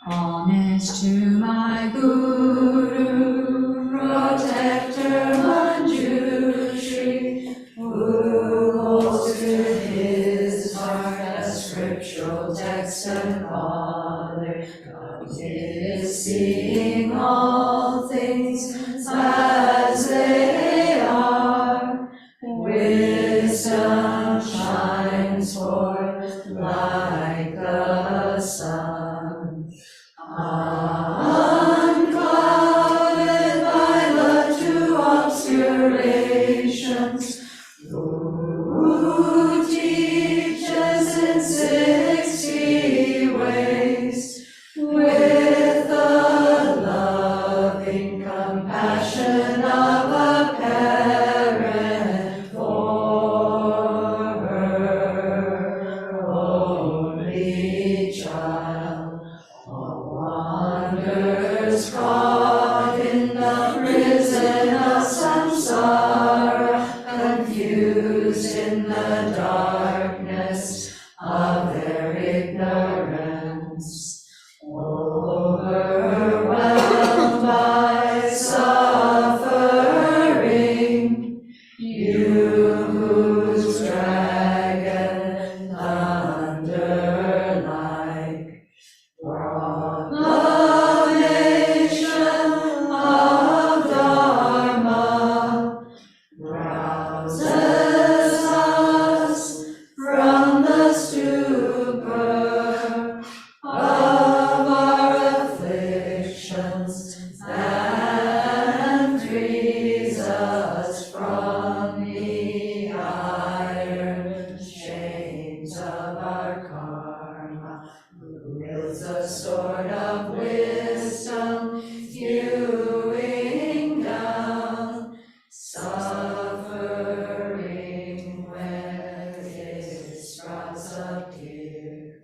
Homage to my Guru, protector Manjushri, who holds to his heart a scriptural text and father. God is seeing all things as they are. Wisdom shines forth like the sun. Unclouded by the two obscurations, who teaches in 60 ways, with the loving compassion of a parent for her only child. All wanderers caught in the prison of samsara, confused in the darkness of their ignorance, overwhelmed by suffering. You whose dragon thunder-like brought the nation of Dharma, rouses us from the stupor of our afflictions and frees us from the iron chains of our karma, who wields the sword of wisdom, hewing down suffering where its rods appear,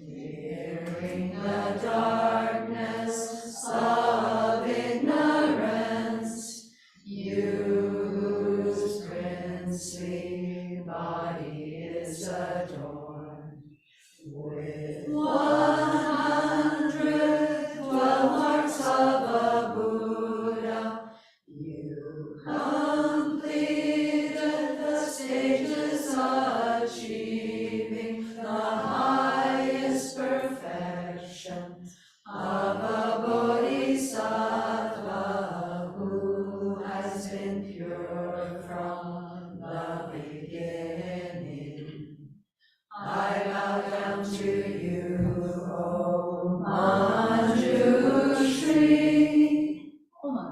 clearing the darkness of ignorance. You whose princely body is adorned with 112 marks of a Buddha, you completed the stages achieving the highest perfection of a bodhisattva who has been pure from the beginning. I bow down to you, O Manjushri. Hold on.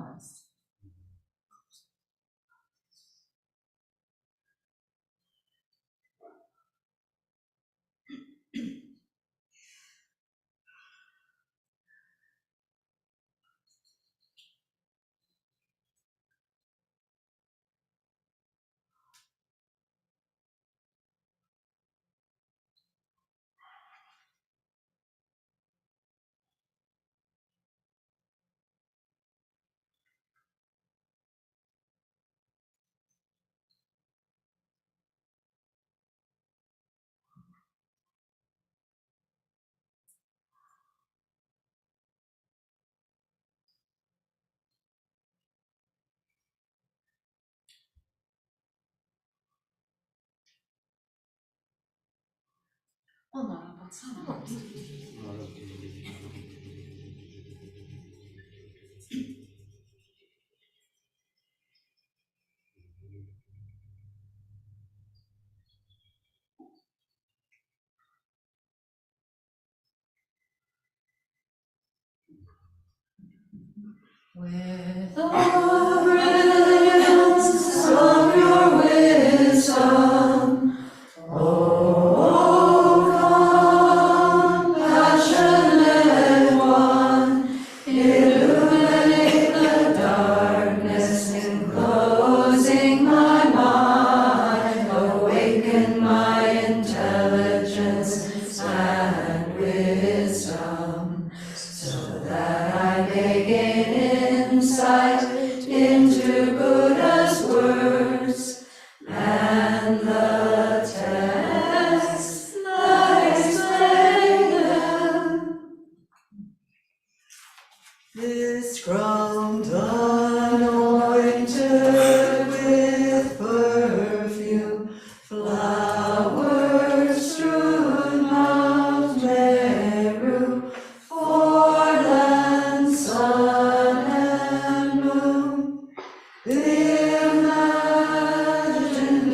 With the brilliance of your wisdom, oh, compassionate one, illuminate the darkness enclosing my mind, awaken my intelligence and wisdom, so that I may gain insight into Buddha's words and the This ground anointed with perfume, flowers strewn Mount Meru, foreland, sun and moon, imagined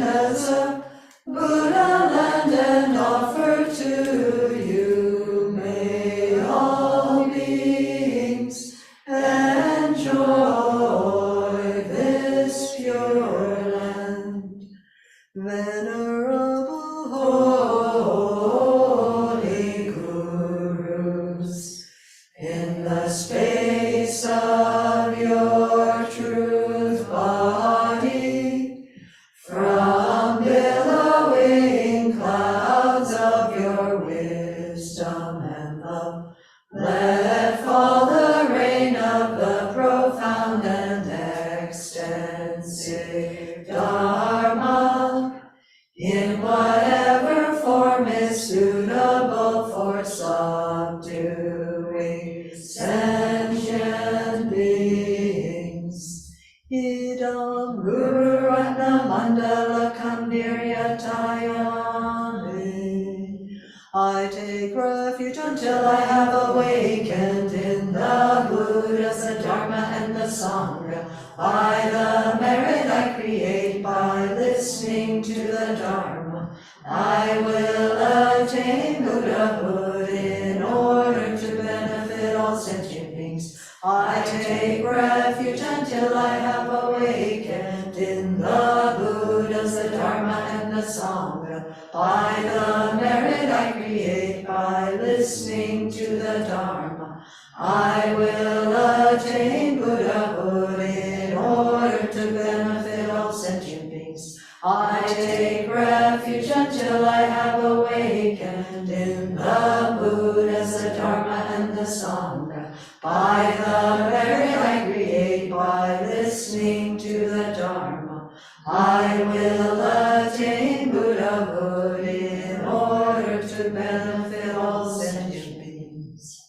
as a Buddha land and offered to you. May all beings enjoy this pure land. Venerable holy gurus, in the space of your truth body, from billowing clouds of your wisdom and love, let fall the rain of the profound and extensive Dharma, in whatever form is suitable for subduing sentient beings. Idam Guru Ratna Mandala Kandirya Tayane. I take refuge until I have awakened in the Buddhas, the Dharma, and the Sangha. By the merit I create by listening to the Dharma, I will attain Buddhahood in order to benefit all sentient beings. I take refuge until I have awakened in the Buddhas, the Dharma, and the Sangha. By the merit I create by listening to the Dharma, I will attain Buddhahood in order to benefit all sentient beings. I take refuge until I have awakened in the Buddhas, the Dharma, and the Sangha. By the merit I create by listening to the Dharma, I will attain Buddhahood in order to benefit all sentient beings.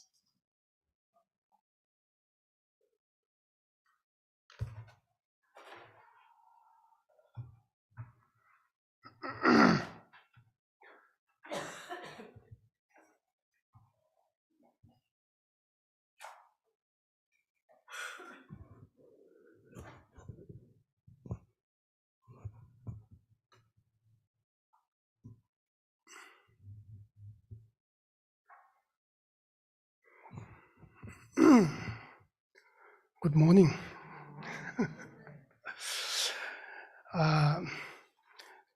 Good morning.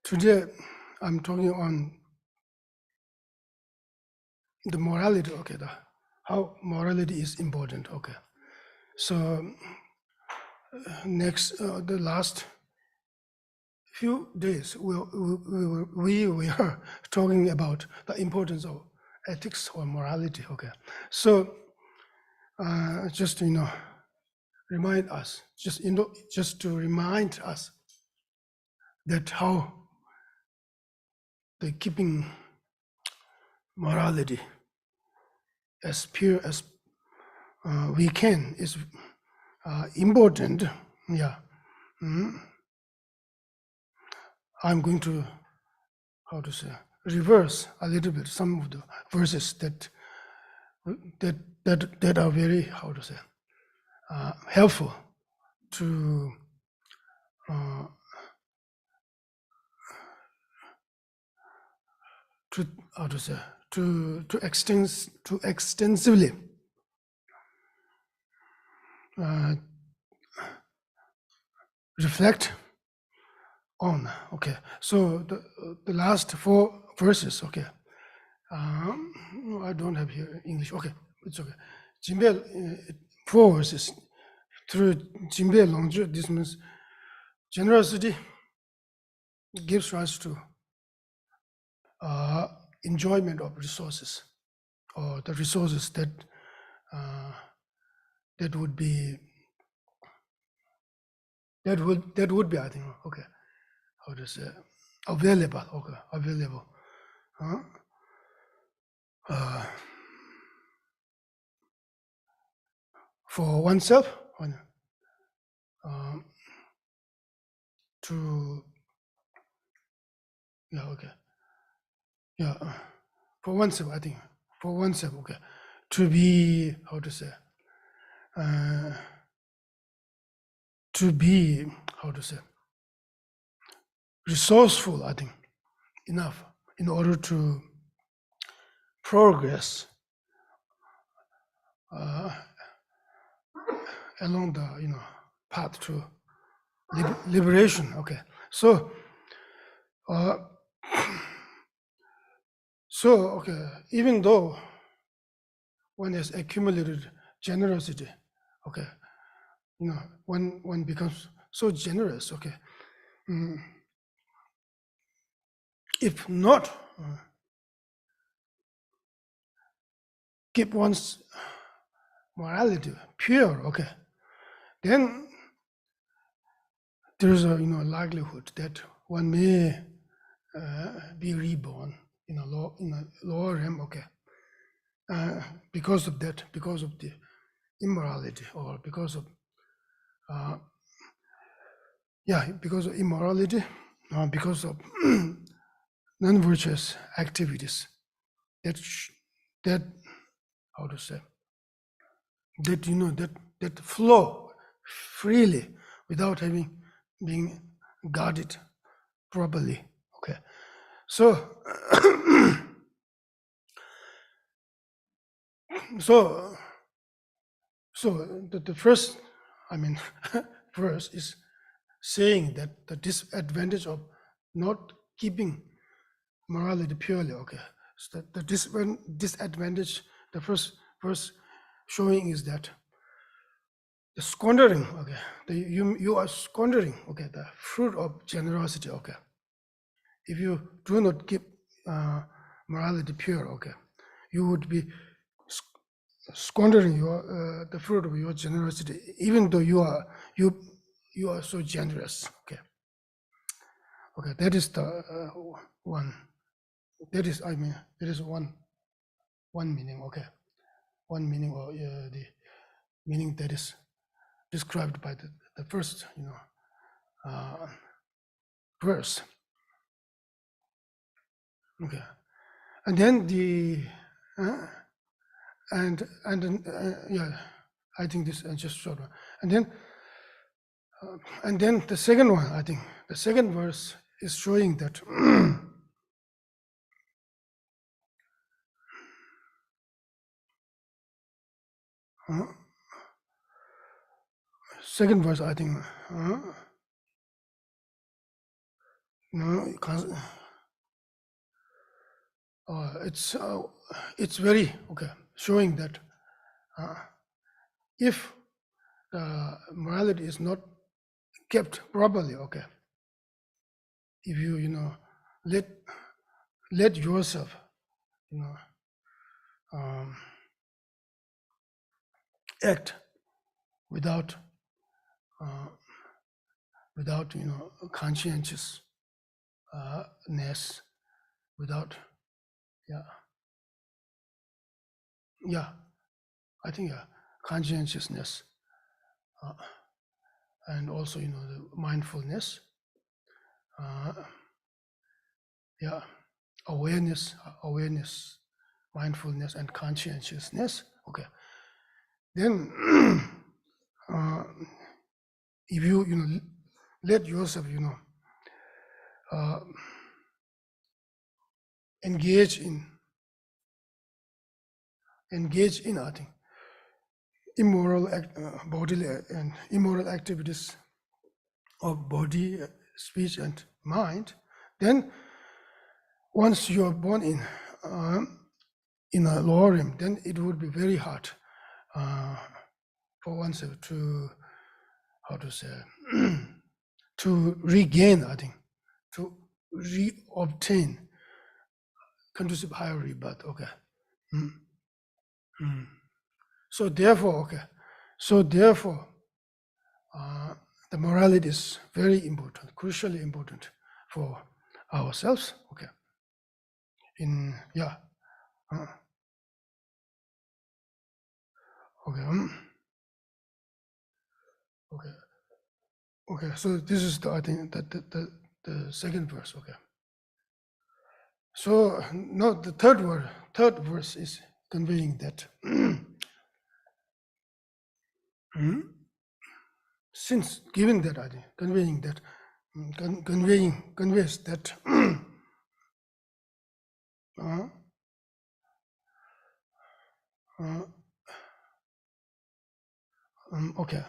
Today I'm talking on the morality, okay, how morality is important, okay. So the last few days we were talking about the importance of ethics or morality, okay. So just remind us, just to remind us that how the keeping morality as pure as we can is important. Yeah. I'm going to, reverse a little bit some of the verses that are very, helpful to extensively reflect on. Okay, so the last 4 verses. Okay, I don't have here English. Okay, it's okay. Jimbe 4 verses. Through Jimbe Longzhu, this means generosity gives rise to enjoyment of resources, or the resources that would be, I think, okay, how to say, available, okay, available. for oneself, um, to for oneself, I think for oneself, to be uh, to be resourceful, I think, enough in order to progress along the path to liberation. So uh, even though one has accumulated generosity, when one becomes so generous, if not keep one's morality pure, then there is a likelihood that one may be reborn in a lower realm, because of that, because of the immorality, or because of immorality, because of non-virtuous activities that how to say that flow freely without having being guarded properly. So so the first, verse is saying that the disadvantage of not keeping morality purely, so the disadvantage, the first verse showing is that the squandering, you are squandering, the fruit of generosity, if you do not keep morality pure, you would be squandering your the fruit of your generosity, even though you are so generous. That is the one. That is one meaning. One meaning, or the meaning that is described by the first verse. And then the I think this just short one. And then the second one, I think the second verse is showing that second verse, I think it's very showing that if morality is not kept properly, if you let yourself act without conscientiousness, without I think conscientiousness, and also the mindfulness, awareness, mindfulness, and conscientiousness. Then if you let yourself engage in I think immoral bodily and immoral activities of body, speech, and mind, then once you are born in a lower realm, then it would be very hard for oneself to to regain, I think, to re-obtain conducive higher rebirth. So therefore, the morality is very important, crucially important for ourselves. In Okay. Okay. So this is the, I think that the second verse. Okay. So now the third verse is conveying that since given that I think conveying that conveys that uh, uh, okay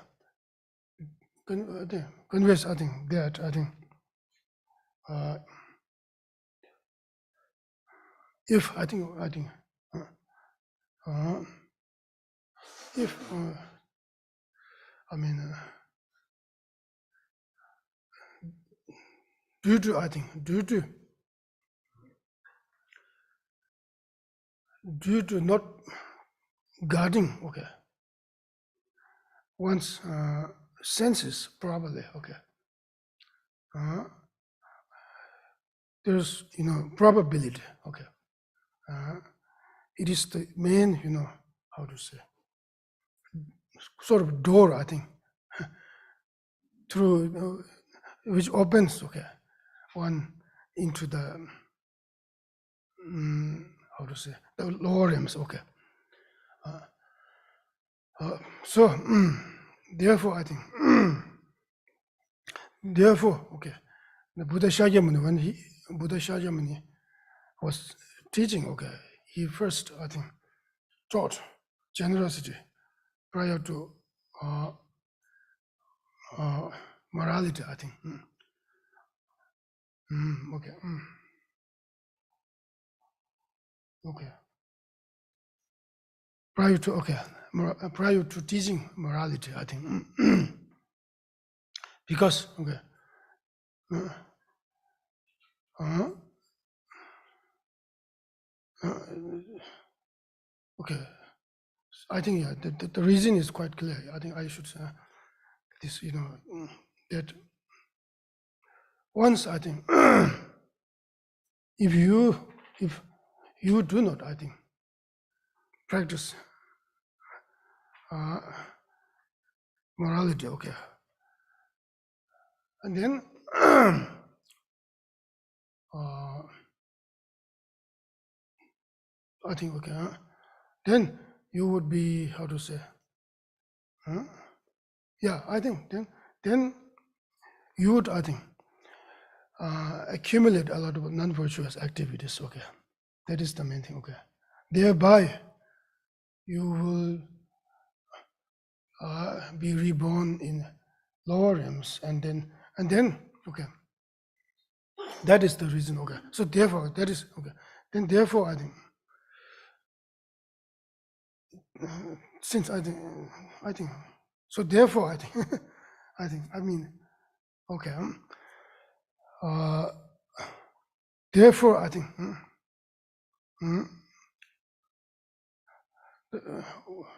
conveys I think that I think uh, if I think uh, uh, if I mean due to I think due to not guarding okay one's senses properly okay there's probability okay it is the main how to say sort of door I think through which opens okay one into the how to say the lower realms okay so therefore I think therefore okay the Buddha Shakyamuni when Buddha Shakyamuni was teaching okay he first I think taught generosity prior to morality I think okay okay prior to teaching morality I think because okay okay I think yeah the reason is quite clear I think I should say this that once I think if you do not I think practice morality okay and then I think okay then you would be how to say yeah I think then you would I think accumulate a lot of non-virtuous activities okay that is the main thing okay thereby you will be reborn in lower realms and then okay that is the reason okay so therefore that is okay then therefore I think since I think so therefore I think I mean okay therefore I think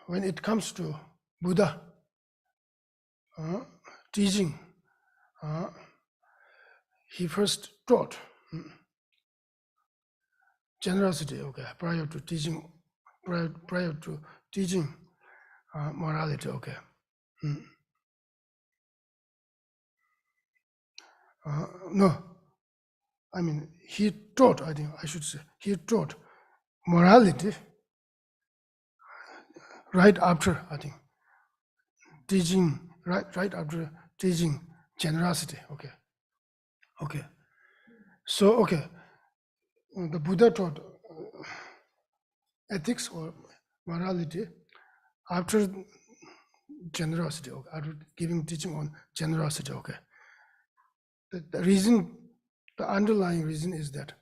when it comes to Buddha teaching he first taught generosity okay prior to teaching morality okay no I mean he taught I think I should say he taught morality right after I think teaching right after teaching generosity okay so okay the Buddha taught ethics or morality after generosity okay after giving teaching on generosity okay the reason the underlying reason is that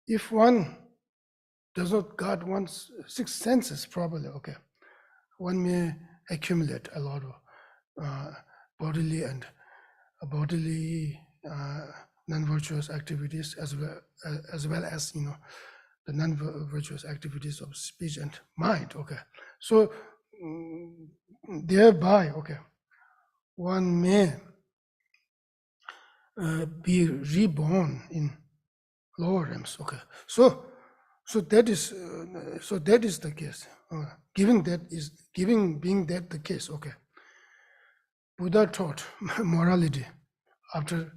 if one does not guard one's six senses properly okay one may accumulate a lot of bodily and non-virtuous activities as well as the non-virtuous activities of speech and mind okay so thereby okay one may be reborn in lower realms okay so So that is the case. Giving being that the case. Okay. Buddha taught morality after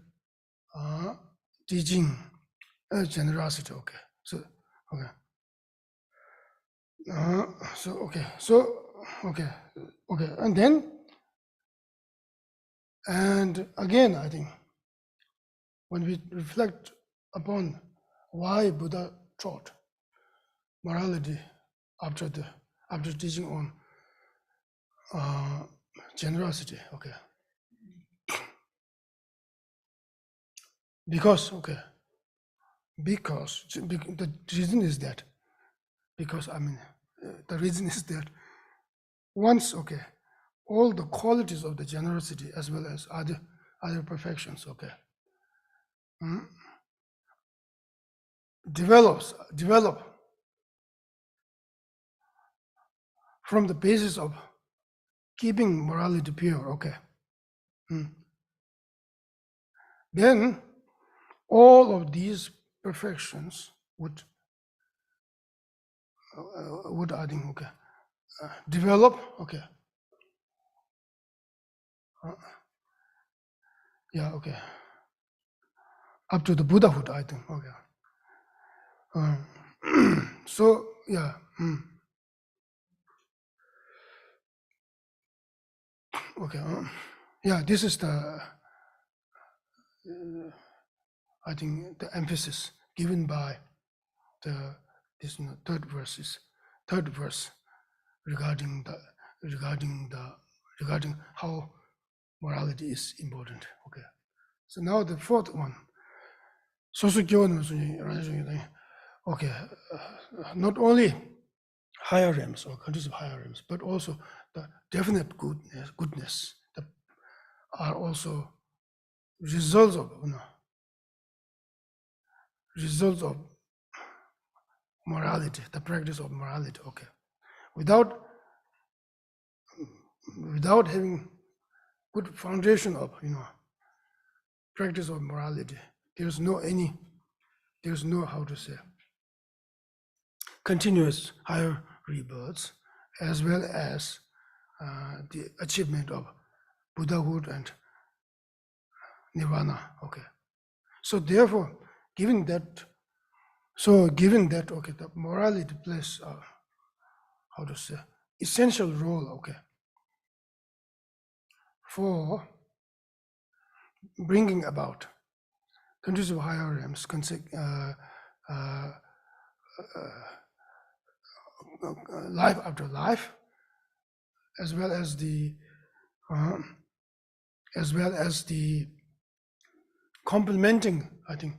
teaching generosity. Okay. So okay. Okay. And again, I think when we reflect upon why Buddha taught morality after teaching on generosity, okay, because the reason is that the reason is that once all the qualities of the generosity as well as other perfections develop from the basis of keeping morality pure, then all of these perfections would I think develop up to the Buddhahood, I think. So this is the I think the emphasis given by this third verse regarding how morality is important. Okay. So now the fourth one. Not only higher realms or countries of higher realms, but also the definite goodness that are also results of morality, the practice of morality. Okay, without having good foundation of practice of morality, there's no how to say continuous higher rebirths, as well as the achievement of Buddhahood and Nirvana. Okay, so therefore, given that the morality plays how to say essential role for bringing about countries of higher realms, life after life, as well as the complementing, I think,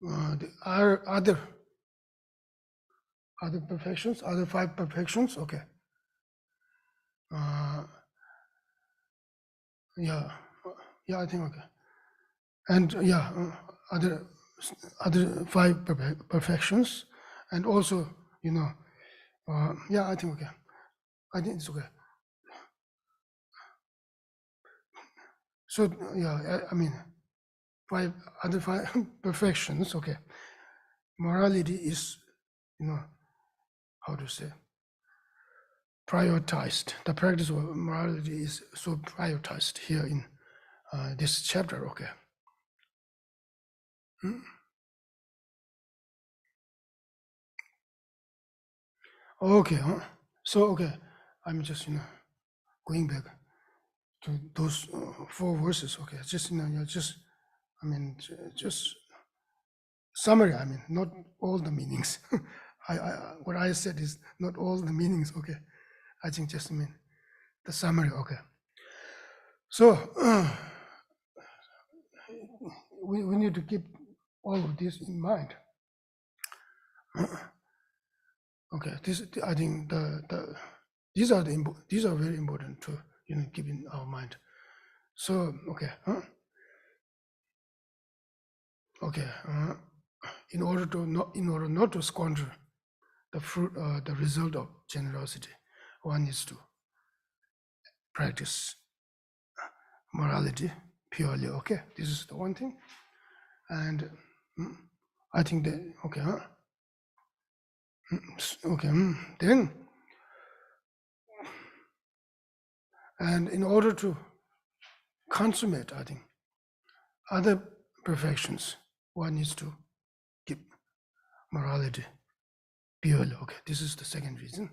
the other perfections, other five perfections. Okay. I think okay. And other five perfections, and also I think okay. I think it's okay. So I mean, five perfections. Okay, morality is how to say prioritized. The practice of morality is so prioritized here in this chapter. Okay. Okay. So I'm just going back to those four verses. Okay, just just summary. I mean, not all the meanings. What I said is not all the meanings. Okay, I think just the summary. Okay, so we need to keep all of this in mind. Okay, I think these are very important to keep in our mind. So okay. In order not to squander the result of generosity, one is to practice morality purely. Okay, this is the one thing, and I think that Okay, then, and in order to consummate, I think, other perfections, one needs to keep morality purely. Okay, this is the second reason.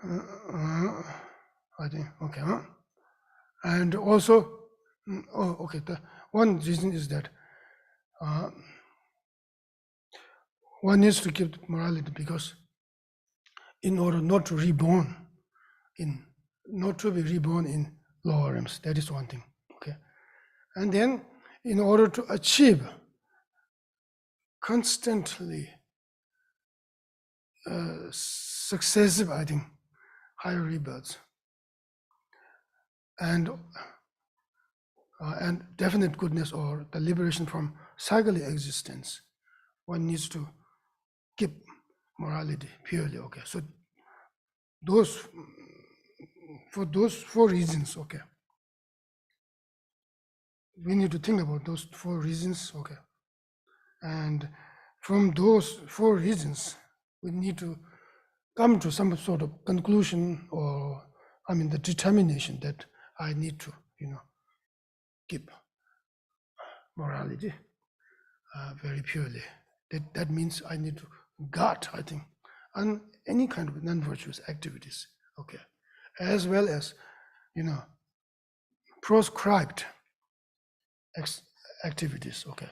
I think, okay, and also, okay, the one reason is that one needs to keep morality because in order not to reborn in, not to be reborn in lower realms, that is one thing, okay. And then in order to achieve constantly successive, I think, higher rebirths and definite goodness or the liberation from psychic existence, one needs to keep morality purely, okay. So those, for those 4 reasons, okay, we need to think about those 4 reasons, okay. And from those 4 reasons, we need to come to some sort of conclusion, or I mean the determination that I need to, keep morality very purely. That means I need to guard, I think, on any kind of non-virtuous activities, okay, as well as, proscribed activities, okay.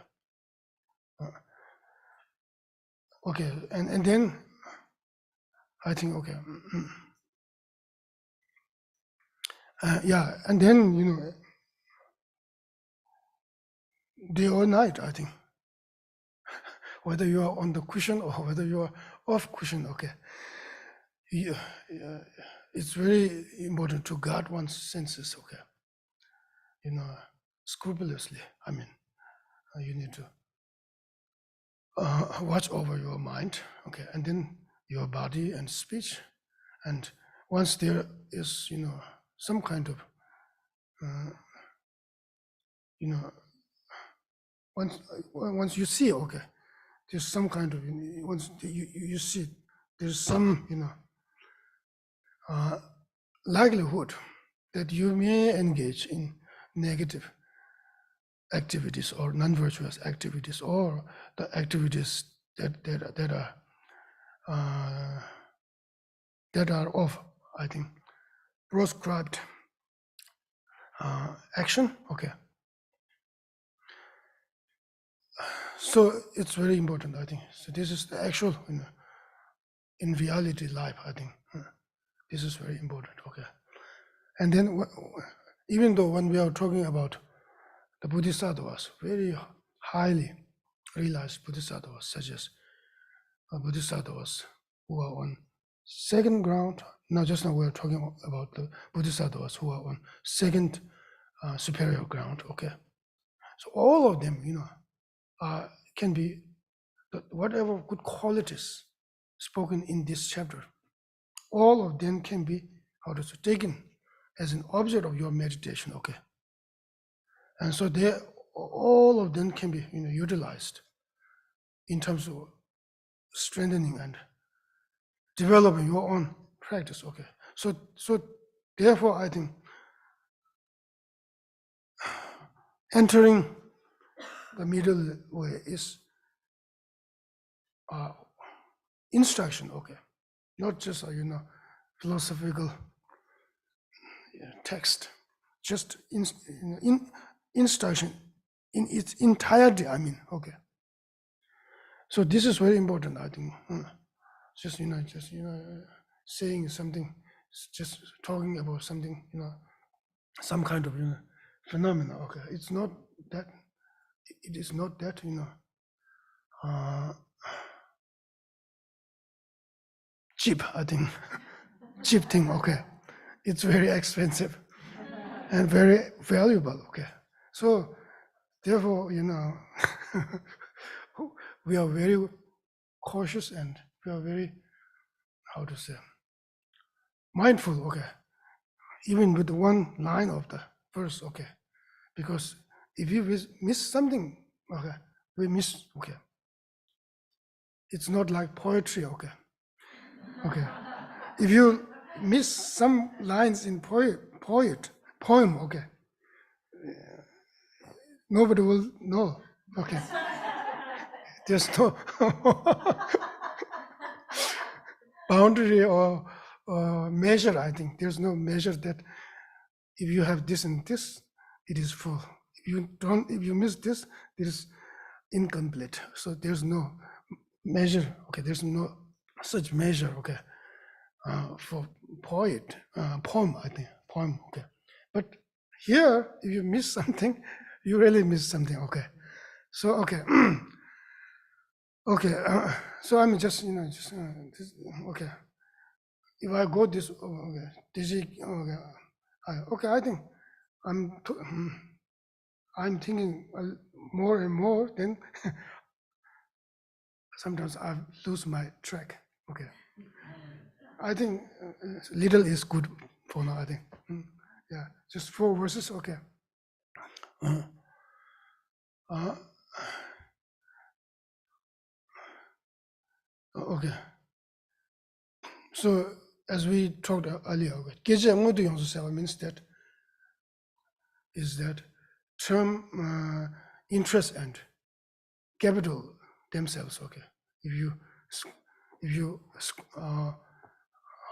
Okay, and then I think, okay, yeah, and then, day or night, I think, whether you are on the cushion or whether you are off cushion, okay, it's very important to guard one's senses, okay, scrupulously. I mean, you need to watch over your mind, okay, and then your body and speech. And once there is, some kind of, once you see, okay, there's some kind of, once you see there's some, likelihood that you may engage in negative activities or non-virtuous activities, or the activities that are of, I think, proscribed action, okay. So it's very important, I think. So this is the actual, in reality life, I think, this is very important, okay. And then even though when we are talking about the bodhisattvas, very highly realized bodhisattvas, such as bodhisattvas who are on second ground. Now, just now we're talking about the bodhisattvas who are on second superior ground, okay. So all of them, can be whatever good qualities spoken in this chapter, all of them can be, how to say, taken as an object of your meditation, okay. And so all of them can be, utilized in terms of strengthening and developing your own practice, okay. So therefore, I think entering the middle way is instruction, okay, not just philosophical text, just instruction in its entirety, I mean, okay. So this is very important, I think. Just saying something, just talking about something, some kind of phenomena, okay. It's not that, it is not that, cheap, I think. Cheap thing, okay. It's very expensive and very valuable, okay. So therefore, we are very cautious and we are very, how to say, mindful, okay, even with one line of the verse, okay, because if you miss something, okay, we miss, okay. it's not like poetry, okay? Okay. If you miss some lines in poem, okay, nobody will know, okay? There's no boundary or measure, I think. There's no measure that if you have this and this, it is full. If you miss this, it is incomplete. So there's no measure, okay? There's no such measure, okay, for poem, I think, poem, okay. But here, if you miss something, you really miss something, okay. So, okay, okay, so I'm just, okay. If I go this, okay, okay, I think I'm thinking more and more, then sometimes I lose my track, okay. I think little is good for now, I think. Yeah, just 4 verses, okay. Okay. So as we talked earlier, okay, geje ngodu yongsu sewa means that is that term interest and capital themselves, okay. If you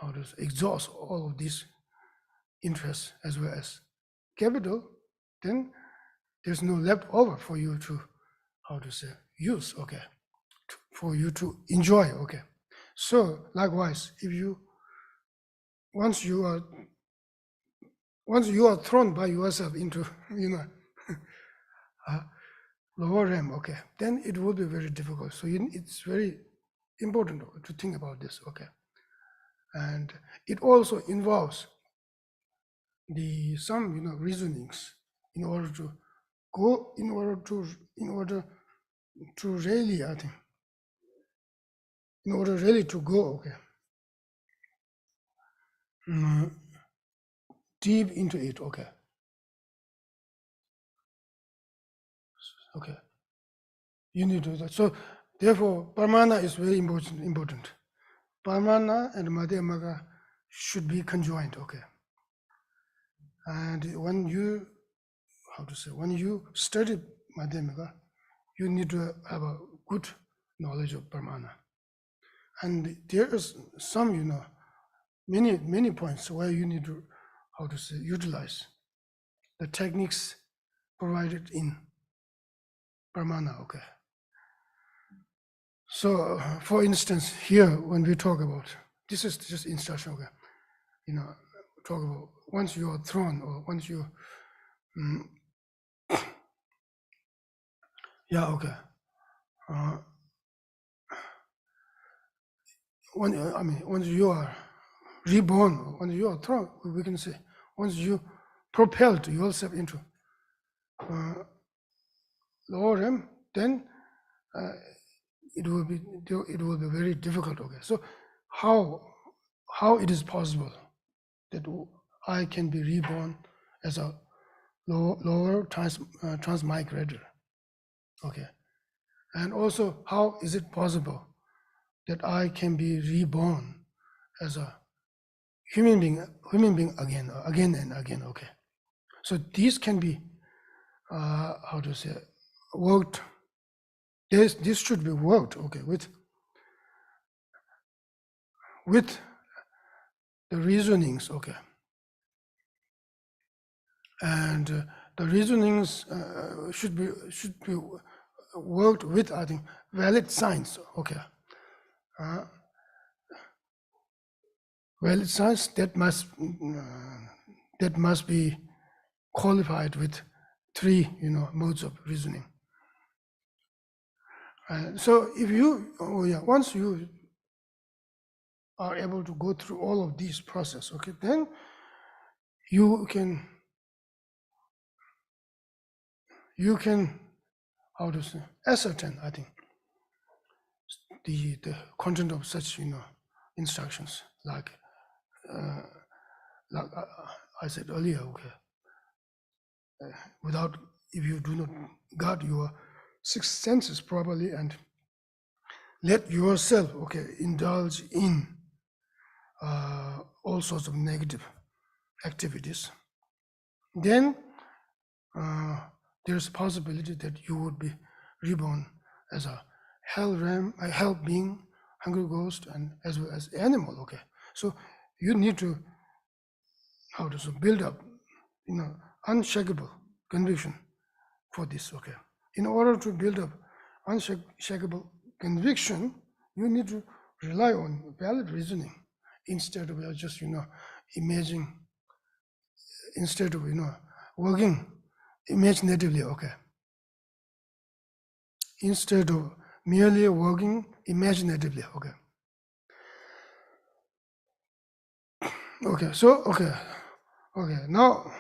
how to say, exhaust all of these interests as well as capital, then there's no left over for you to, how to say, use, okay, for you to enjoy, okay. So likewise, if you once you are thrown by yourself into lower realm, okay, then it will be very difficult. So it's very important to think about this, okay. And it also involves some reasonings in order to really, I think, in order really to go, okay, deep into it, okay. Okay, you need to do that. So therefore, Parmana is very important. Parmana and Madhyamaka should be conjoined, okay. And when you, when you study Madhyamaka, you need to have a good knowledge of Parmana. And there is some, many points where you need to, utilize the techniques provided in Parmana, okay. So, for instance, here when we talk about, this is just instruction, okay, talk about once you are thrown or once you, yeah, okay. Once you are reborn, once you are thrown, we can say, once you propelled yourself into lower realm, then it will be very difficult. Okay, so how it is possible that I can be reborn as a lower transmigrator? Okay, and also how is it possible that I can be reborn as a human being again and again? Okay, so these can be worked. This should be worked, okay, with the reasonings, okay, and the reasonings should be worked with, I think, valid science, okay. Valid science that must be qualified with 3 modes of reasoning. So if you once you are able to go through all of these process, okay, then you can ascertain, I think, the content of such instructions, like I said earlier, okay, if you do not guard your 6 senses properly and let yourself, indulge in all sorts of negative activities, then there's a possibility that you would be reborn as a hell ram, a hell being, hungry ghost, and as well as animal. So you need to build up, unshakable conviction for this. In order to build up unshakable conviction, you need to rely on valid reasoning instead of just imagining, instead of working imaginatively. Instead of merely working imaginatively. Now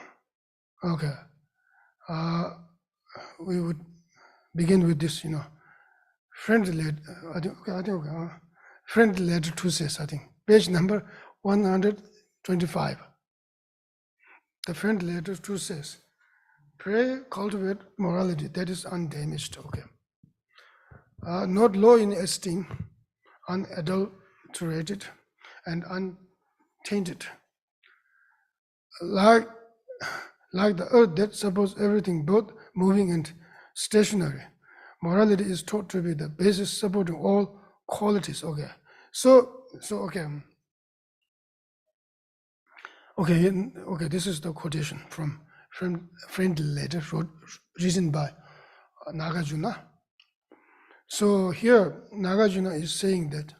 we would begin with this friend letter. Friend letter 2 says, I think, page number 125. The friend letter 2 says, pray, cultivate morality that is undamaged. Not low in esteem, unadulterated, and untainted. Like the earth that supports everything, both moving and stationary, morality is taught to be the basis supporting all qualities. This is the quotation from friend letter written by Nagarjuna. So here Nagarjuna is saying that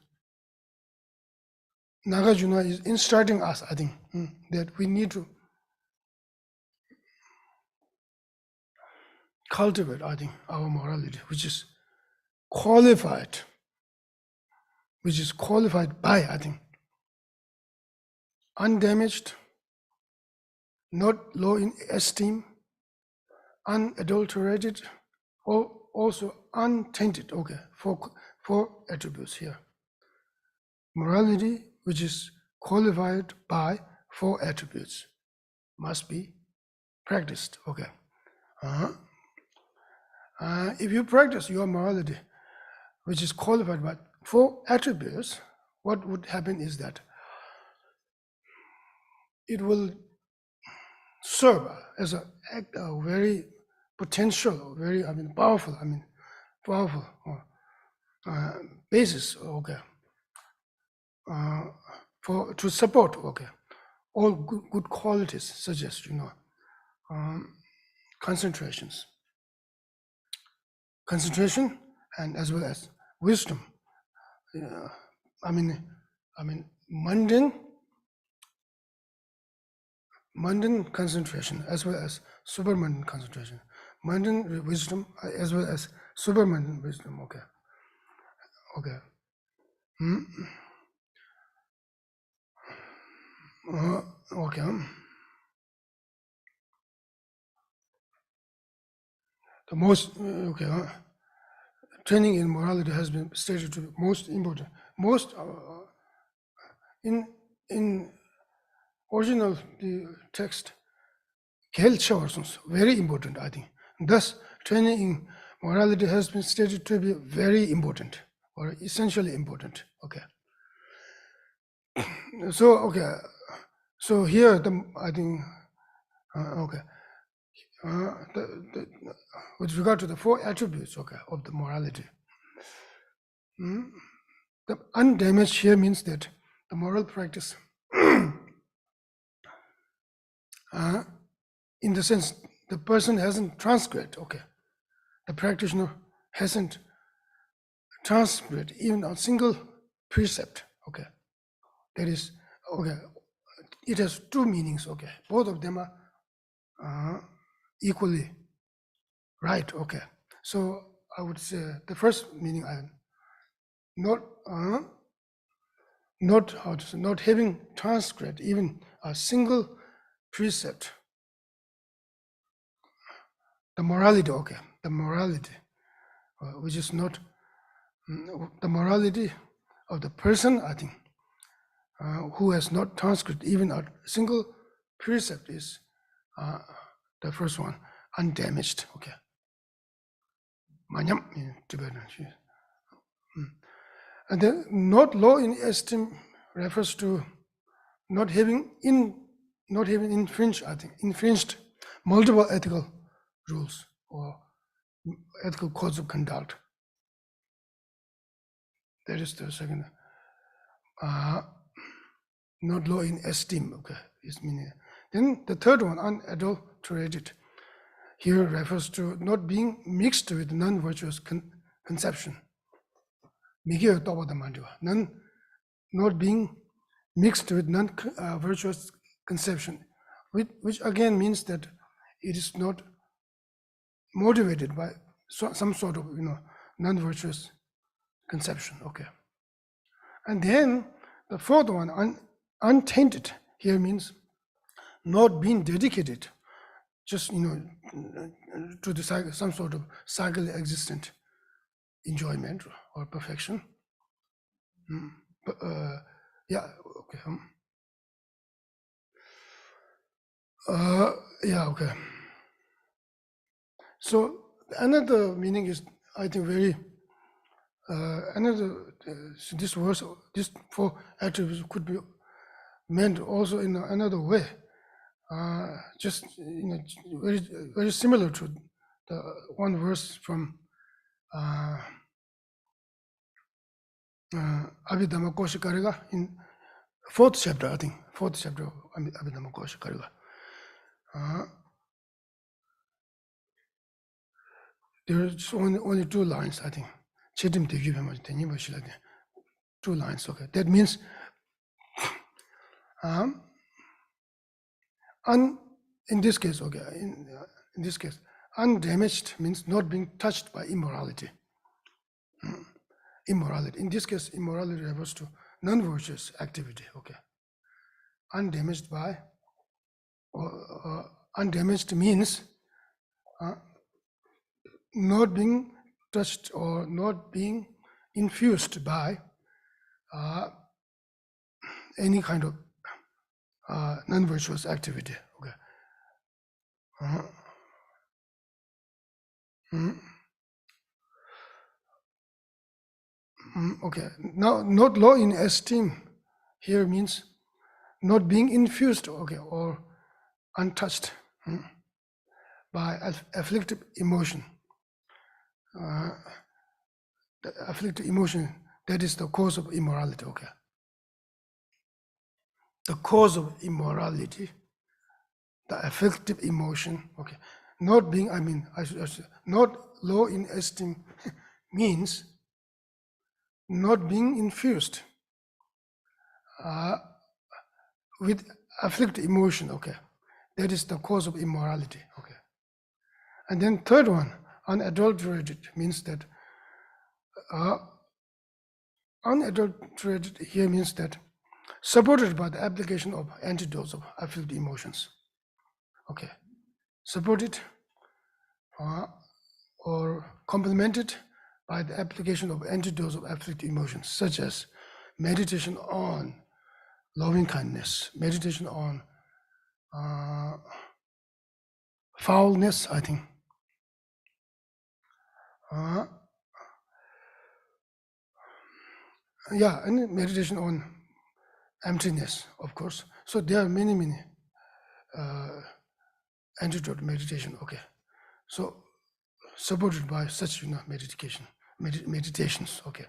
Nagarjuna is instructing us, I think, that we need to cultivate, I think, our morality, which is qualified by, I think, undamaged, not low in esteem, unadulterated, or also untainted. Four attributes here. Morality, which is qualified by 4 attributes, must be practiced. If you practice your morality, which is qualified by 4 attributes, what would happen is that it will serve as a very potential, very powerful basis, to support all good qualities, such as concentration, and as well as wisdom. Mundane concentration as well as supermundane concentration, mundane wisdom as well as supermundane wisdom. The most training in morality has been stated to be most important. Most in original the text, very important, I think. Thus, training in morality has been stated to be very important or essentially important. So here I think with regard to the 4 attributes of the morality, the undamaged here means that the moral practice, in the sense the person hasn't transgressed. The practitioner hasn't transgressed even a single precept. That is it has 2 meanings. Both of them are equally right. So I would say the first meaning, not having transgressed even a single precept. The morality, which is not the morality of the person, I think, who has not transgressed even a single precept, is the first one, undamaged. Manyam in Tibetan. And then not low in esteem refers to not having infringed multiple ethical rules or ethical codes of conduct. That is the second. Not low in esteem, okay, is meaning. Then the third one, unadulterated, here refers to not being mixed with non-virtuous conception. Not being mixed with non-virtuous conception, which again means that it is not motivated by some sort of non-virtuous conception. Okay, and then the fourth one, untainted, here means not being dedicated just to the some sort of cycle existent enjoyment or perfection. Yeah, okay. Yeah, okay. So another meaning is, I think, very this verse, this four attributes could be meant also in another way, just very very similar to the one verse from Abbey in fourth chapter, I think, fourth chapter of Abbey. There are only 2 lines, I think. 2 lines, okay. That means in this case, okay, in this case, undamaged means not being touched by immorality. Immorality. In this case, immorality refers to non-virtuous activity, okay. Undamaged by, or undamaged means not being touched or not being infused by any kind of non-virtuous activity. Okay. Okay. Now, not low in esteem here means not being infused, okay, or untouched by afflictive emotion. The afflictive emotion, that is the cause of immorality, okay. The cause of immorality, the afflictive emotion, okay. Not being, I should say, not low in esteem means not being infused with afflictive emotion, okay. That is the cause of immorality, okay. And then third one, unadulterated, means that unadulterated here means that supported by the application of antidotes of afflictive emotions. Okay, supported or complemented by the application of antidotes of afflictive emotions, such as meditation on loving kindness, meditation on foulness, I think. Yeah, and meditation on emptiness, of course. So there are many antidote meditation, okay. So supported by such meditations, okay.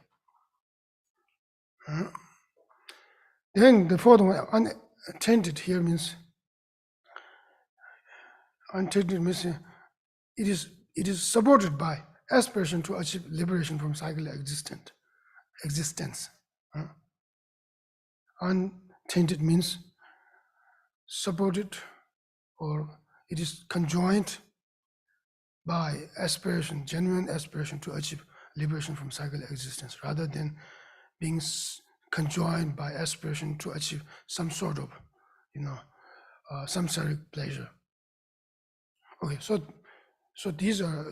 Then the fourth one, untainted here means, untainted means it is supported by aspiration to achieve liberation from cycle existence. Untainted means supported, or it is conjoined by aspiration, genuine aspiration to achieve liberation from cycle existence, rather than being conjoined by aspiration to achieve some sort of, samsaric pleasure. Okay, so these are,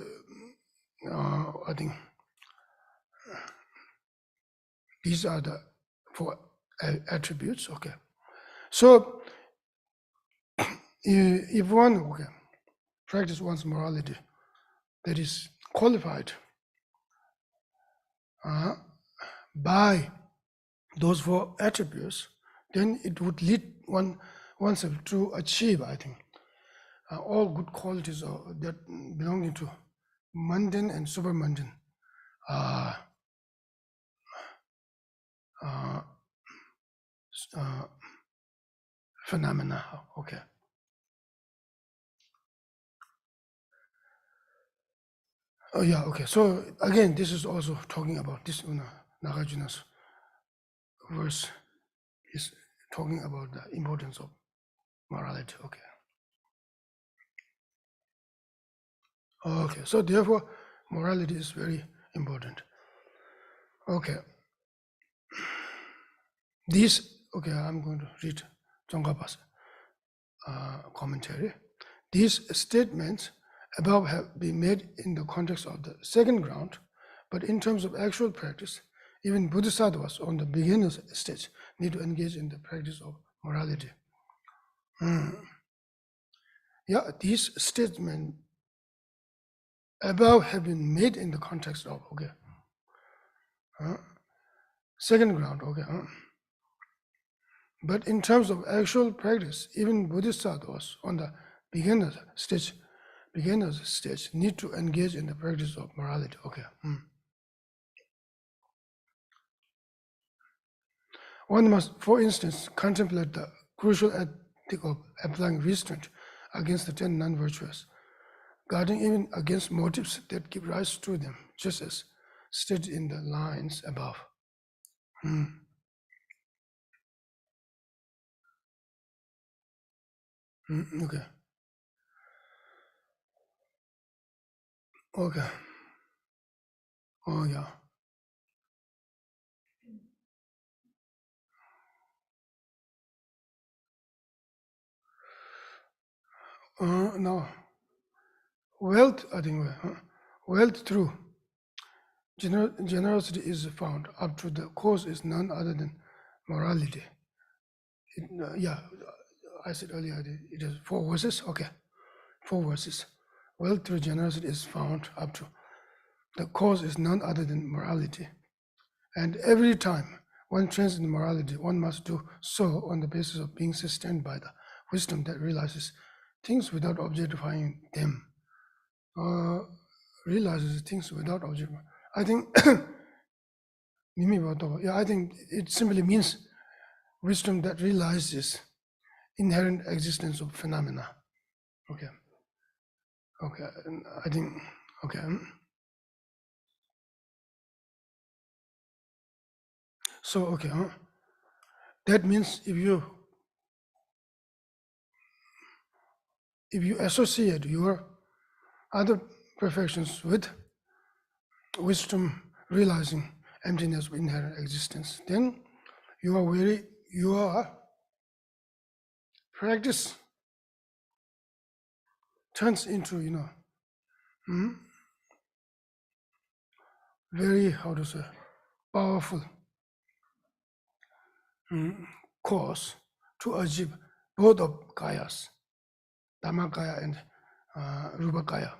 I think, these are the 4 attributes. Okay, so if one practice one's morality, that is qualified by those 4 attributes, then it would lead oneself to achieve, I think, all good qualities that belonging to mundane and super mundane uh, uh, phenomena. Okay. Oh yeah. Okay. So again, this is also talking about this. Nagarjuna's verse is talking about the importance of morality. Okay. Okay. So therefore, morality is very important. Okay. Okay, I'm going to read Tsongkhapa's commentary. These statements above have been made in the context of the second ground, but in terms of actual practice, even bodhisattvas on the beginner's stage need to engage in the practice of morality. Yeah, these statements above have been made in the context of, okay, second ground, okay. But in terms of actual practice, even bodhisattvas on the beginner's stage need to engage in the practice of morality. Okay. One must, for instance, contemplate the crucial ethic of applying restraint against the 10 non-virtuous, guarding even against motives that give rise to them, just as stated in the lines above. Okay. Okay. Oh yeah. No. Wealth, I think, wealth through generosity is found up to the cause is none other than morality. Yeah, I said earlier it is 4 verses. Okay, 4 verses. Wealth through generosity is found up to the cause is none other than morality. And every time one trains in morality, one must do so on the basis of being sustained by the wisdom that realizes things without objectifying them. Realizes things without objectifying. I think, yeah, I think it simply means wisdom that realizes inherent existence of phenomena. Okay. Okay. And I think, okay. So, okay. That means if you associate your other perfections with wisdom realizing emptiness of inherent existence, then your practice turns into, very, how to say, powerful cause to achieve both of kayas, Dhammakaya and Rupakaya.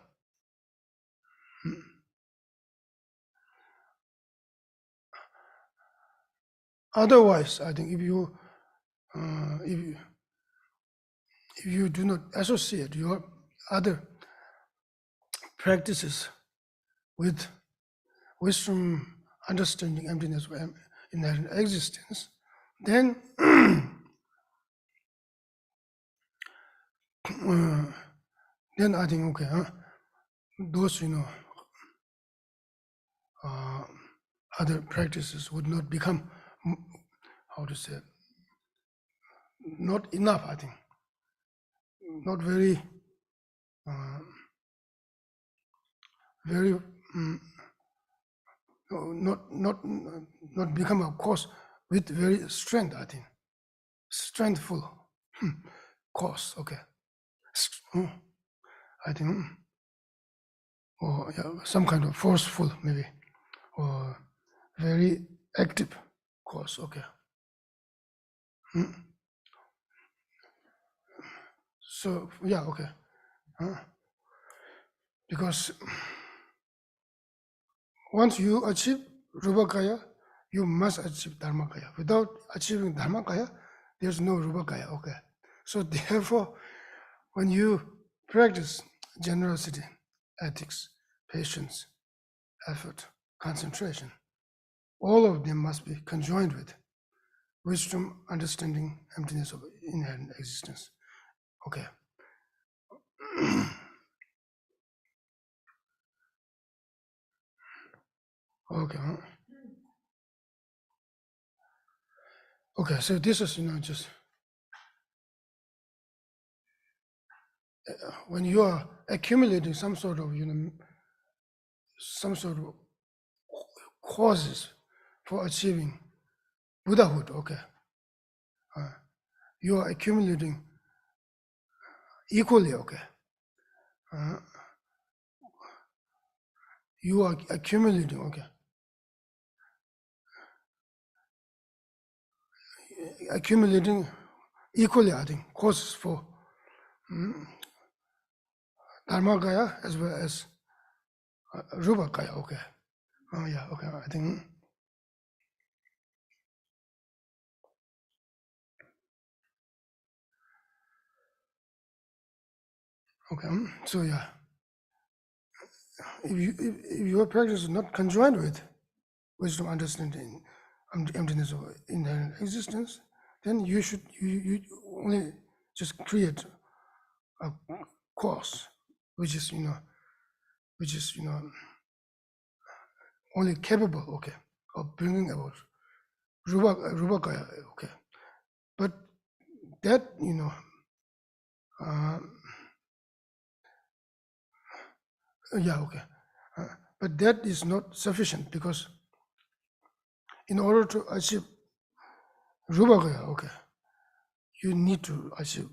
Otherwise, I think if you do not associate your other practices with wisdom, understanding emptiness of inherent existence, then then I think, okay, those other practices would not become, how to say, not enough. I think not very, very, not become a cause with very strength. I think strengthful cause. Okay, I think, or yeah, some kind of forceful maybe, or very active cause. Okay. So yeah, okay. Because once you achieve Rupakaya, you must achieve Dharmakaya. Without achieving Dharmakaya, there's no Rupakaya, okay? So therefore, when you practice generosity, ethics, patience, effort, concentration, all of them must be conjoined with wisdom, understanding, emptiness of inherent existence. Okay. Okay. Okay. So this is, just when you are accumulating some sort of, some sort of causes for achieving Buddhahood. Okay. You are accumulating equally. Okay. You are accumulating. Okay. Accumulating equally, I think, causes for Dharmakaya as well as Rupakaya. Okay. Oh yeah. Okay. I think. Okay. So yeah, if your practice is not conjoined with wisdom, understanding, emptiness of inherent existence, then you only just create a course, which is only capable, okay, of bringing about Rupakaya, okay. But that yeah, okay. But that is not sufficient, because in order to achieve Rupakaya, okay, you need to achieve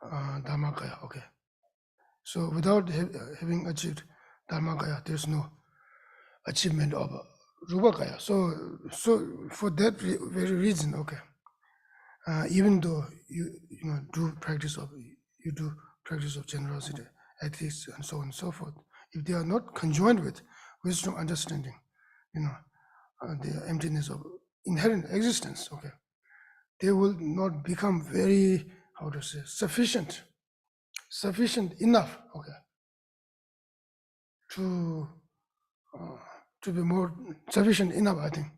Dharmakaya, okay. So without having achieved Dharmakaya, there's no achievement of Rupakaya. So for that very reason, okay, even though you do practice of generosity, ethics, and so on and so forth, if they are not conjoined with wisdom, understanding, the emptiness of inherent existence, okay, they will not become very, how to say, sufficient enough, okay, to be more sufficient enough, I think,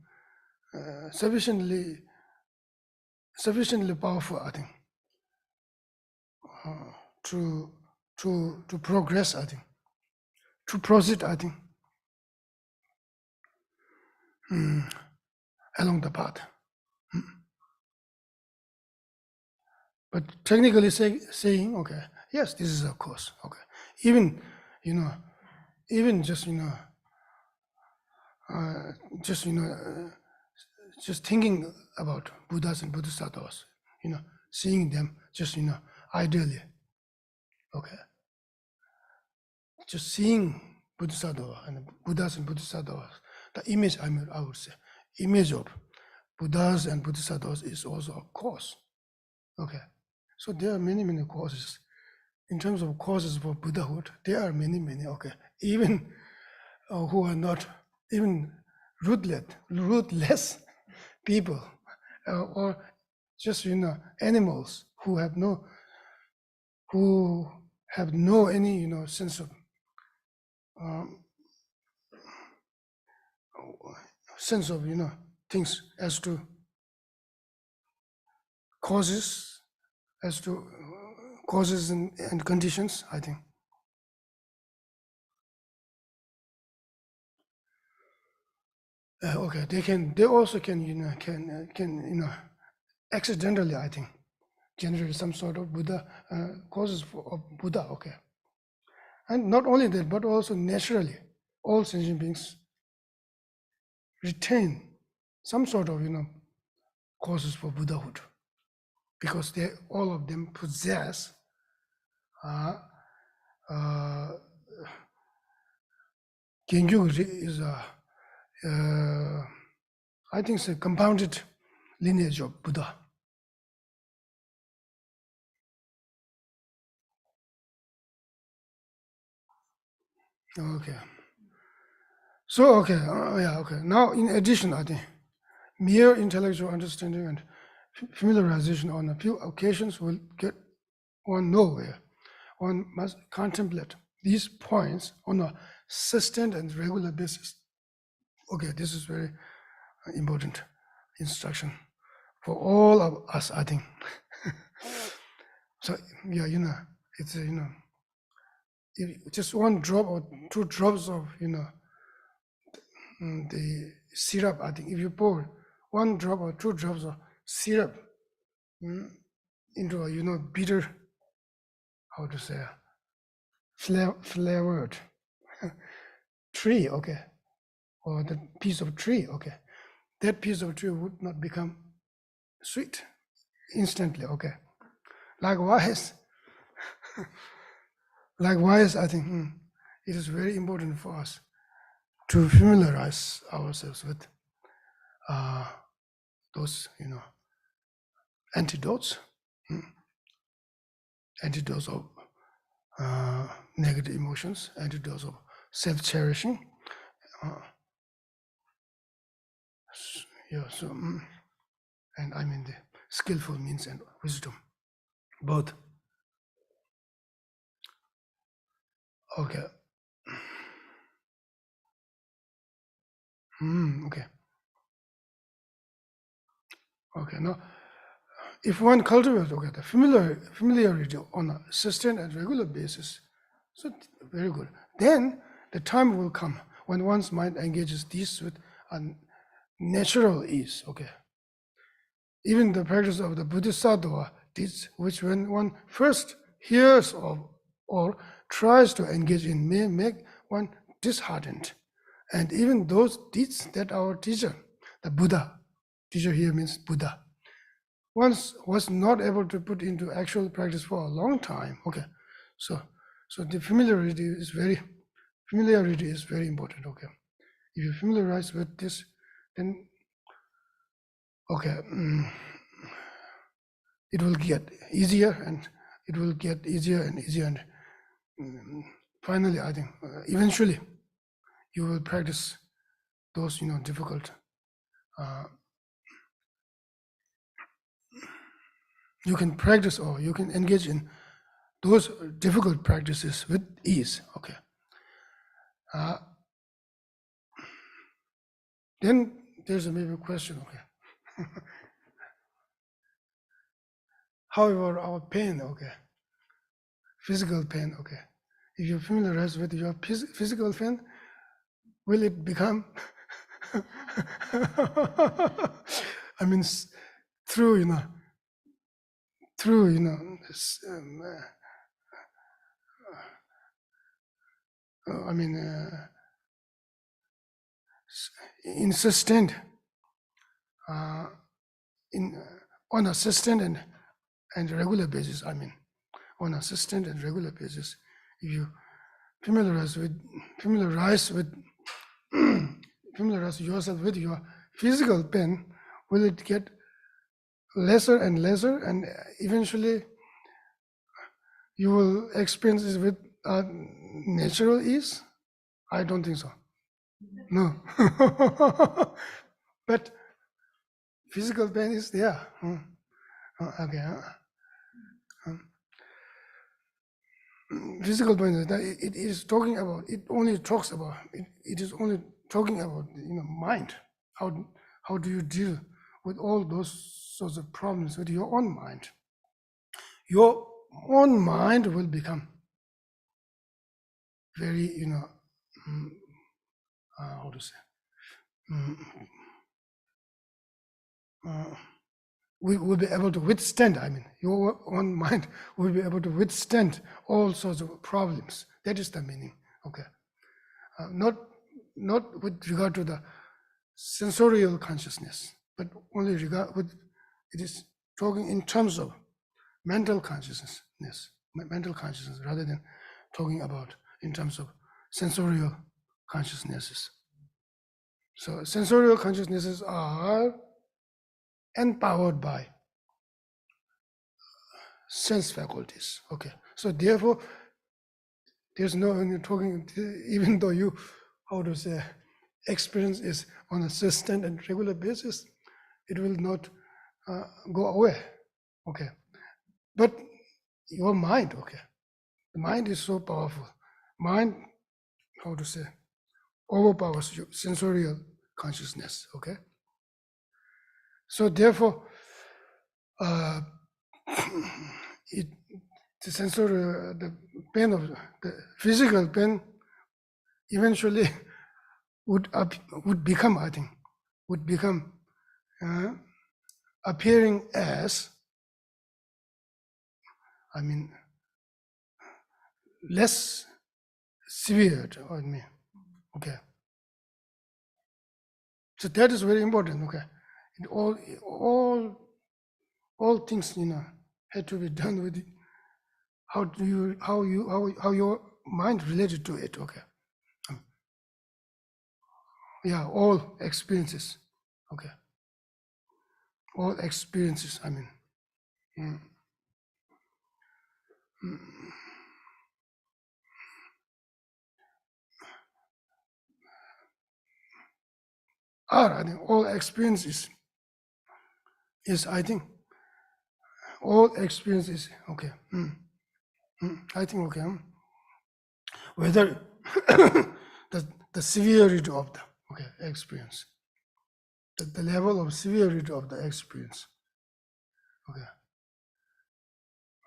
sufficiently powerful, I think, to progress, I think, to proceed, I think, along the path. But technically saying, okay, yes, this is a course, okay. Even, even just, just thinking about Buddhas and Bodhisattvas, seeing them just, ideally, okay. Just seeing Bodhisattva and Buddhas and Bodhisattvas, the image, I would say, image of Buddhas and Bodhisattvas is also a cause, okay. So there are many, many causes. In terms of causes for Buddhahood, there are many, many, okay. Even who are not even ruthless people, or just animals who have no any sense of things as to causes, and conditions, I think. Okay, they also can accidentally, I think, generate some sort of Buddha causes of Buddha, okay. And not only that, but also naturally, all sentient beings retain some sort of causes for Buddhahood, because they all of them possess Gengyug is I think it's a compounded lineage of Buddha. Okay. So okay, yeah, okay. Now in addition, I think mere intellectual understanding and familiarization on a few occasions will get one nowhere. One must contemplate these points on a sustained and regular basis. Okay, this is very important instruction for all of us, I think. So yeah, it's if just one drop or two drops of the syrup. I think if you pour one drop or two drops of syrup into a bitter, how to say, flavored tree, okay, or the piece of tree, okay, that piece of tree would not become sweet instantly, okay. Likewise, I think it is very important for us to familiarize ourselves with those, antidotes of negative emotions, antidotes of self-cherishing. So, and I mean the skillful means and wisdom, both. Okay. Okay. Okay. Now, if one cultivates the familiarity on a sustained and regular basis, so very good. Then the time will come when one's mind engages this with a natural ease. Okay. Even the practice of the Bodhisattva deeds, which when one first hears of or tries to engage in, may make one disheartened. And even those deeds that our teacher, the Buddha, teacher here means Buddha, once was not able to put into actual practice for a long time. Okay, so the familiarity is very important. Okay, if you familiarize with this, then okay, it will get easier and and finally, I think eventually you will practice those difficult. You can practice or you can engage in those difficult practices with ease. Okay. Then there's maybe a question. Okay. However, our pain, okay, physical pain, okay, if you familiarize with your physical pain, will it become? I mean, through in sustained, on a sustained and regular basis. I mean, on a sustained and regular basis, if you familiarize yourself with your physical pain, will it get lesser and lesser, and eventually you will experience it with natural ease? I don't think so. No. But physical pain is there. Okay. Physical pain is that it is talking about. It only talks about. It is only talking about mind. How do you deal with all those sorts of problems with your own mind? Your own mind will become very how to say. We will be able to withstand. I mean, your own mind will be able to withstand all sorts of problems. That is the meaning. Okay, not with regard to the sensorial consciousness, but only regard with. It is talking in terms of mental consciousness, rather than talking about in terms of sensorial consciousnesses. So sensorial consciousnesses are empowered by sense faculties. Okay, so therefore there's no talking, even though you, how to say, experience is on a sustained and regular basis, it will not go away. Okay, but your mind, okay, the mind is so powerful. Mind, how to say, overpowers your sensorial consciousness. Okay, so therefore, it the sensorial, the pain of the physical pain eventually would become, I think, would become appearing as, I mean, less severe on me. Okay. So that is very important. Okay. It all things, had to be done with it. How your mind related to it. Okay. Yeah, all experiences. Okay. All experiences, I mean. I think all experiences is, I think, all experiences, okay. I think, okay. Whether the severity of the experience, the level of severity of the experience.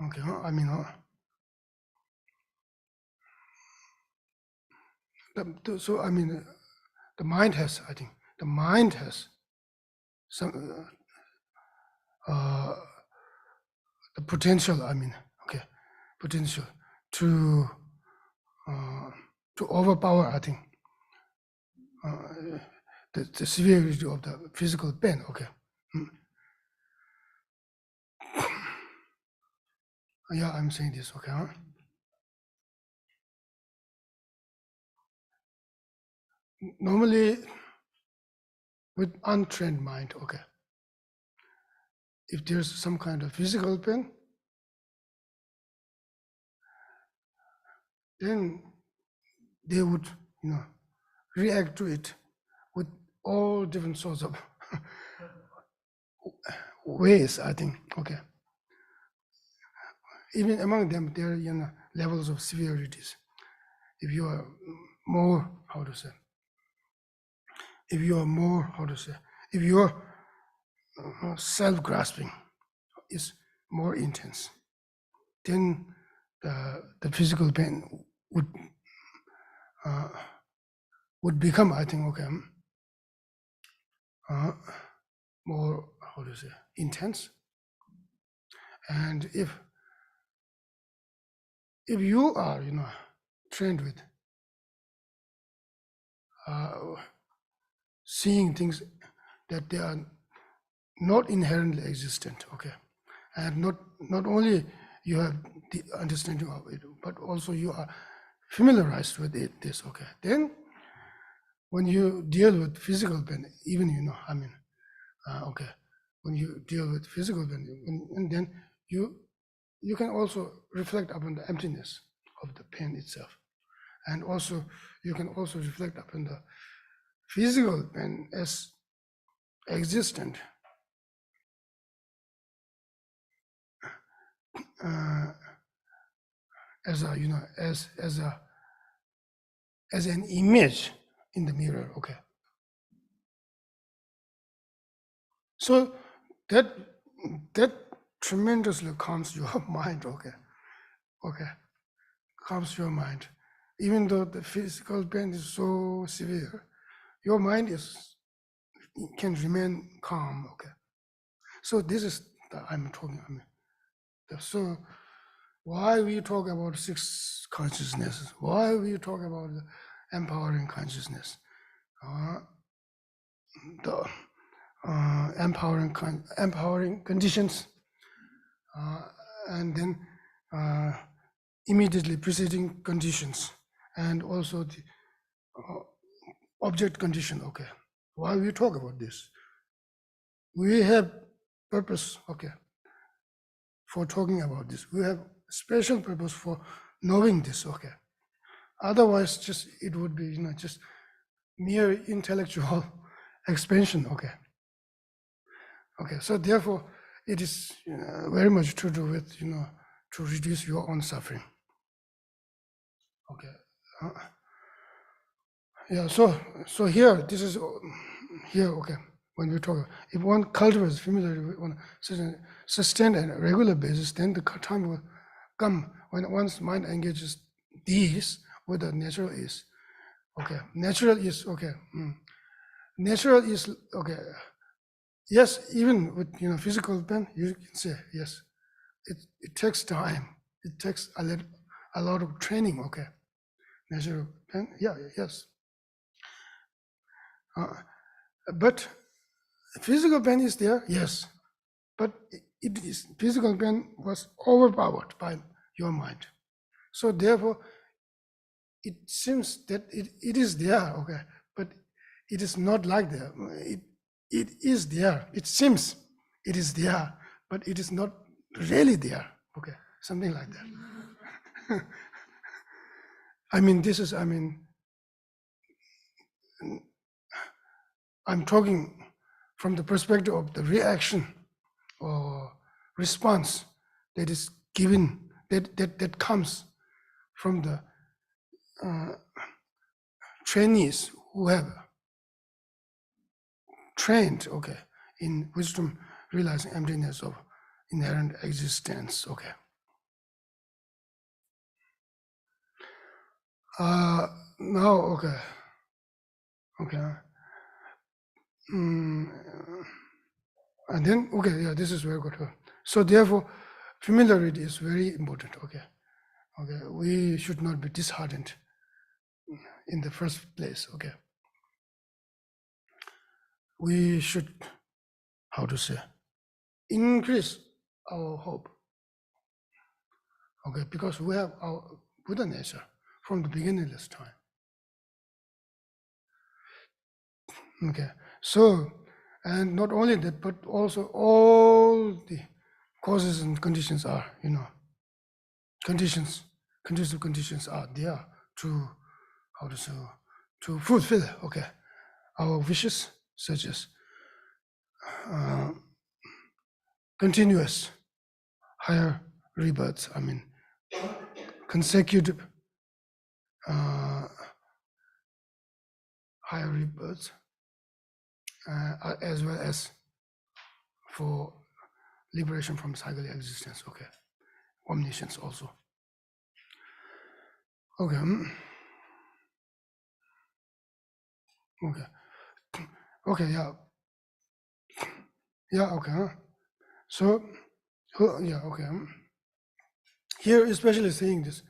Okay, I mean, so I mean, the mind has, I think, the mind has some the potential. I mean, okay, potential to overpower, I think, the severity of the physical pain. Okay. Yeah, I'm saying this. Okay. Normally, with untrained mind, okay, if there's some kind of physical pain, then they would, react to it with all different sorts of ways, I think. Okay. Even among them, there are, levels of severities. If you are more, how to say, if you are more, how to say, if your self-grasping is more intense, then the physical pain would become, I think, okay, more, how to say, intense. And if you are, trained with seeing things that they are not inherently existent, okay, and not only you have the understanding of it, but also you are familiarized with it, this, okay, then when you deal with physical pain, even, I mean, okay, when you deal with physical pain, and then you can also reflect upon the emptiness of the pain itself, and also you can also reflect upon the physical pain as existent, as a, as an image in the mirror. Okay, so that tremendously calms your mind. Okay, calms your mind. Even though the physical pain is so severe, your mind can remain calm. Okay, so this is I'm talking. I mean, so why we talk about six consciousnesses? Why we talk about the empowering consciousness? The empowering conditions, and then immediately preceding conditions, and also the object condition. Okay, why we talk about this? We have purpose, okay, for talking about this. We have special purpose for knowing this, okay. Otherwise, just it would be, just mere intellectual expansion, okay. Okay, so therefore, it is very much to do with, to reduce your own suffering. Okay. Yeah, so here, this is here, okay, when we talk, if one cultivates familiarity on a sustained and regular basis, then the time will come when one's mind engages these with the natural is. Okay, natural is, okay. Natural is, okay. Yes, even with, physical pain, you can say, yes, it takes time. It takes a lot of training, okay. Natural pain, yeah, yes. But physical pain is there, yes, but physical pain was overpowered by your mind. So therefore, it seems that it is there, okay, but it is not like that. It is there. It seems it is there, but it is not really there, okay, something like that. I'm talking from the perspective of the reaction or response that is given, that comes from the trainees who have trained, okay, in wisdom, realizing emptiness of inherent existence, okay. Now, okay. And then, okay, yeah, this is very good. So therefore, familiarity is very important, okay. Okay, we should not be disheartened in the first place, okay. We should, how to say, increase our hope, okay, because we have our Buddha nature from the beginningless time. Okay, so, and not only that, but also all the causes and conditions are, conditions, conducive conditions are there to, how to say, to fulfill, okay, our wishes, such as continuous higher rebirths, consecutive higher rebirths, as well as for liberation from psychedelic existence, okay, omniscience also. Okay, okay, yeah, okay. So, yeah, okay. Here, especially saying this.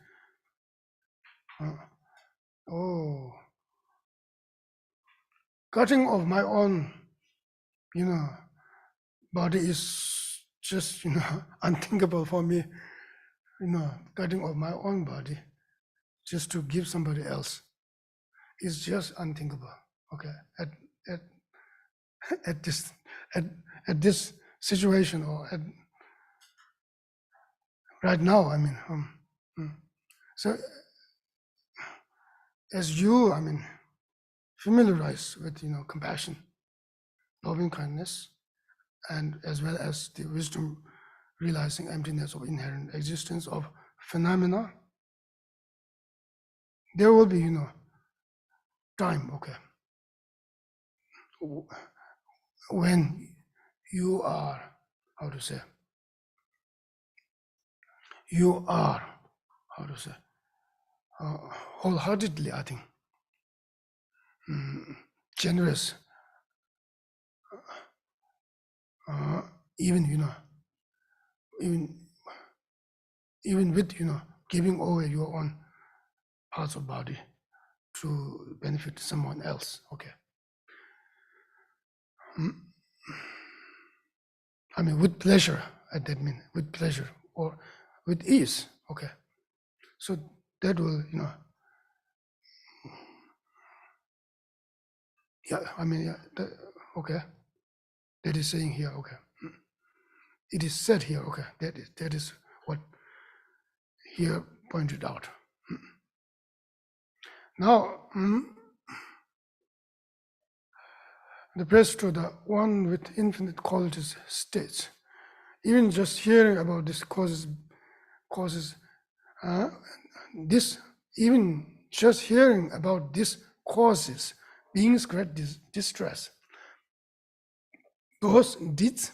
Cutting of my own, body is just, unthinkable for me. Cutting of my own body just to give somebody else is just unthinkable. Okay, at this at this situation, or right now, so as you, familiarize with, compassion, loving kindness, and as well as the wisdom, realizing emptiness of inherent existence of phenomena, there will be, time, okay, when you are, how to say, you are, how to say, wholeheartedly, I think, generous, even, even with, giving away your own parts of body to benefit someone else, okay. With pleasure, that mean with pleasure or with ease, okay. So that will, okay. That is saying here, okay. It is said here, okay. That is what here pointed out. Now, the best to the one with infinite qualities states. Even just hearing about this causes this. Even just hearing about this causes beings great distress. Those deeds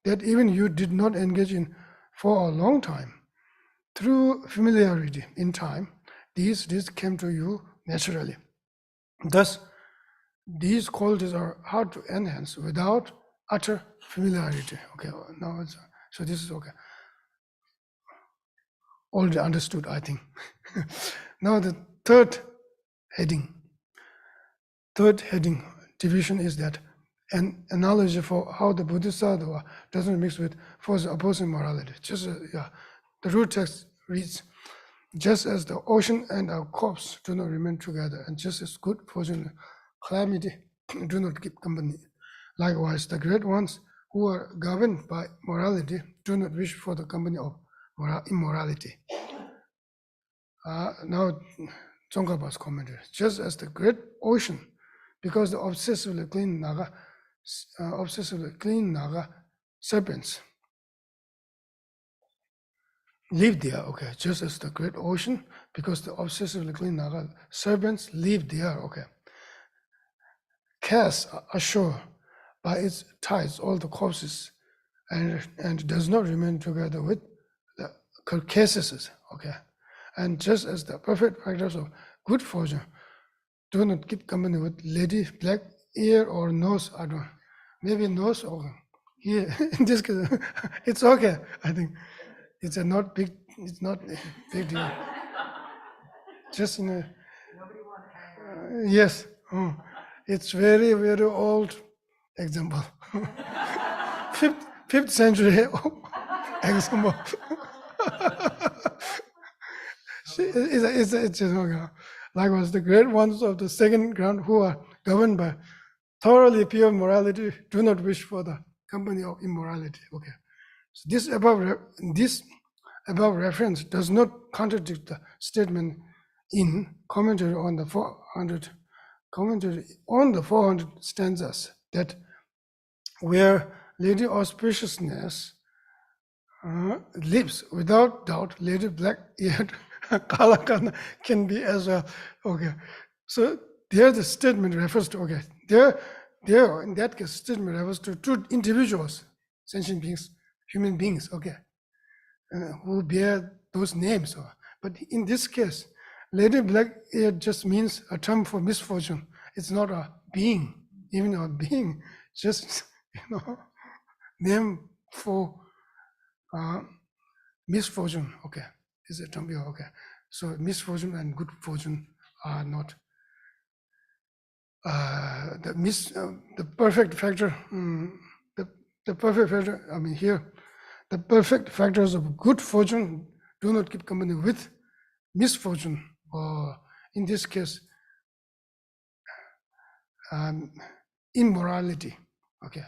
that even you did not engage in for a long time, through familiarity in time, these deeds came to you naturally. Thus, these qualities are hard to enhance without utter familiarity. Okay, now so this is okay. Already understood, I think. Now the third heading division is that an analogy for how the Bodhisattva doesn't mix with force opposing morality. Just the root text reads, just as the ocean and our corpse do not remain together, and just as good fortune and calamity do not keep company. Likewise, the great ones who are governed by morality do not wish for the company of immorality. Now, Tsongkhapa's commentary. Just as the great ocean, because the obsessively clean naga serpents live there. Okay, just as the great ocean, because the obsessively clean naga serpents live there. Okay, casts ashore by its tides all the corpses, and does not remain together with the carcasses. Okay, and just as the perfect factors of good fortune do not keep company with lady black ear or nose. I don't. Maybe nose or here in this case, it's okay. I think it's not big deal. Just in a yes. It's very old example. fifth century example. It's okay. Likewise, the great ones of the second ground who are governed by thoroughly pure morality do not wish for the company of immorality. Okay, so this above reference does not contradict the statement in commentary on the 400 stanzas that where Lady Auspiciousness lives, without doubt, Lady Black-eared Kalakana can be as well. Okay, so there the statement refers to, okay, there in that case, statement refers to two individuals, sentient beings, human beings, okay, who bear those names. But in this case, Lady Black-eared just means a term for misfortune. It's not a being, even a being, just, name for misfortune. Okay, is a term. Okay, so misfortune and good fortune are not the perfect factor. The perfect factor. I mean, here, the perfect factors of good fortune do not keep company with misfortune, or in this case, immorality. Okay,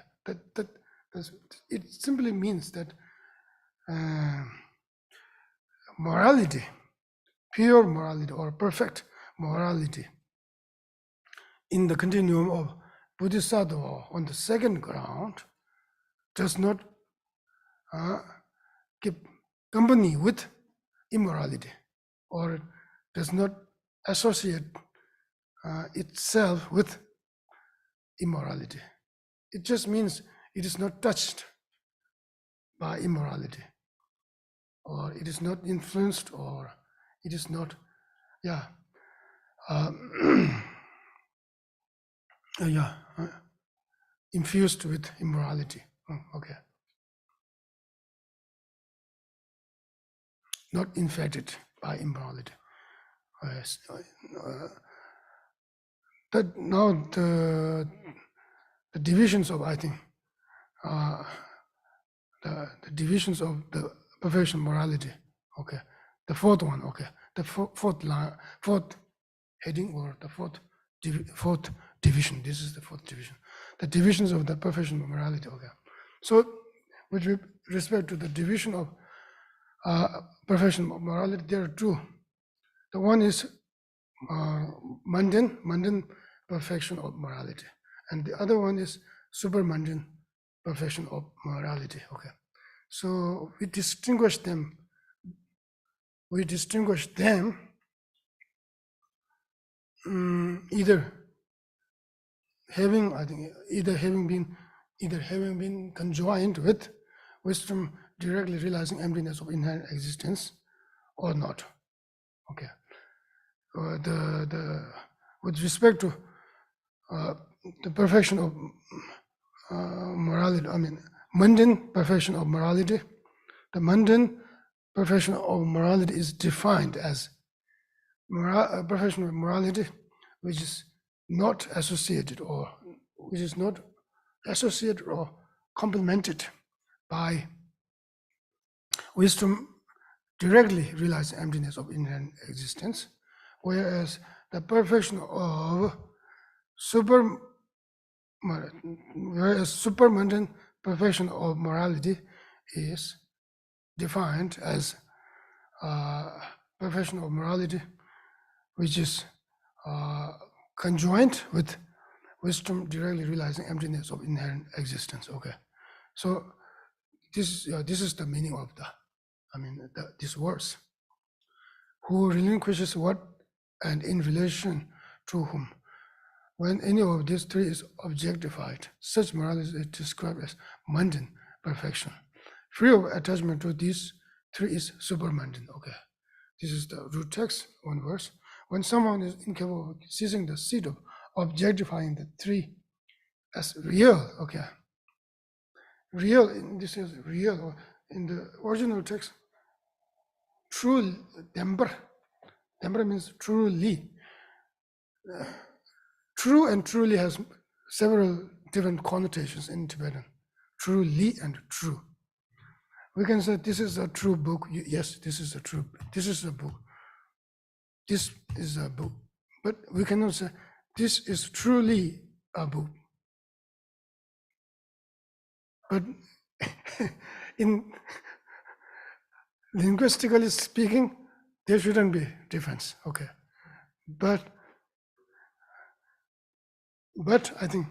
it simply means that morality, pure morality or perfect morality in the continuum of Bodhisattva on the second ground does not keep company with immorality, or does not associate itself with immorality. It just means it is not touched by immorality, or it is not influenced, or it is not, infused with immorality. Okay, not infected by immorality. Yes. But now the divisions of, I think, the divisions of the perfection morality. Okay, the fourth one. Okay, the fourth heading, or the fourth division. This is the fourth division. The divisions of the perfection of morality. Okay, so with respect to the division of perfection of morality, there are two. The one is mundane perfection of morality, and the other one is supermundane perfection of morality. Okay, so we distinguish them. Either having, I think, either having been conjoined with wisdom directly realizing emptiness of inherent existence, or not. Okay. With respect to the perfection of morality, I mean, mundane perfection of morality, the mundane perfection of morality is defined as perfection of morality which is not associated or complemented by wisdom directly realizing emptiness of inherent existence, whereas the perfection of supermundane perfection of morality is defined as perfection of morality which is conjoined with wisdom directly realizing emptiness of inherent existence. Okay, so this is the meaning of this verse. Who relinquishes what and in relation to whom? When any of these three is objectified, such morality is described as mundane perfection. Free of attachment to these three is supermundane. Okay, this is the root text, one verse. When someone is incapable of seizing the seed of objectifying the three as real, okay, real, this is real, in the original text, true, Dember means truly. True and truly has several different connotations in Tibetan. Truly and true. We can say this is a true book. Yes, this is a true. This is a book. This is a book. But we cannot say this is truly a book. But in linguistically speaking, there shouldn't be difference. Okay. But I think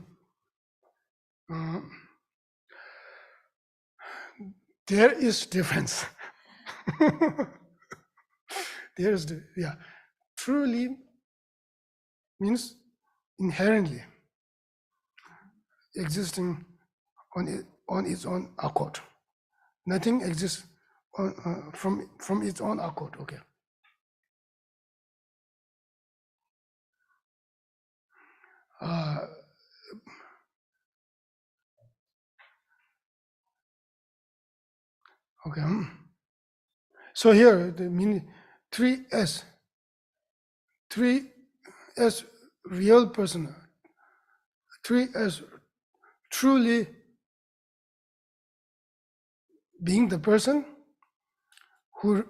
there is difference. There is truly means inherently existing on its own accord. Nothing exists from its own accord. Okay. Okay. So here the meaning 3S real person, 3S truly being the person who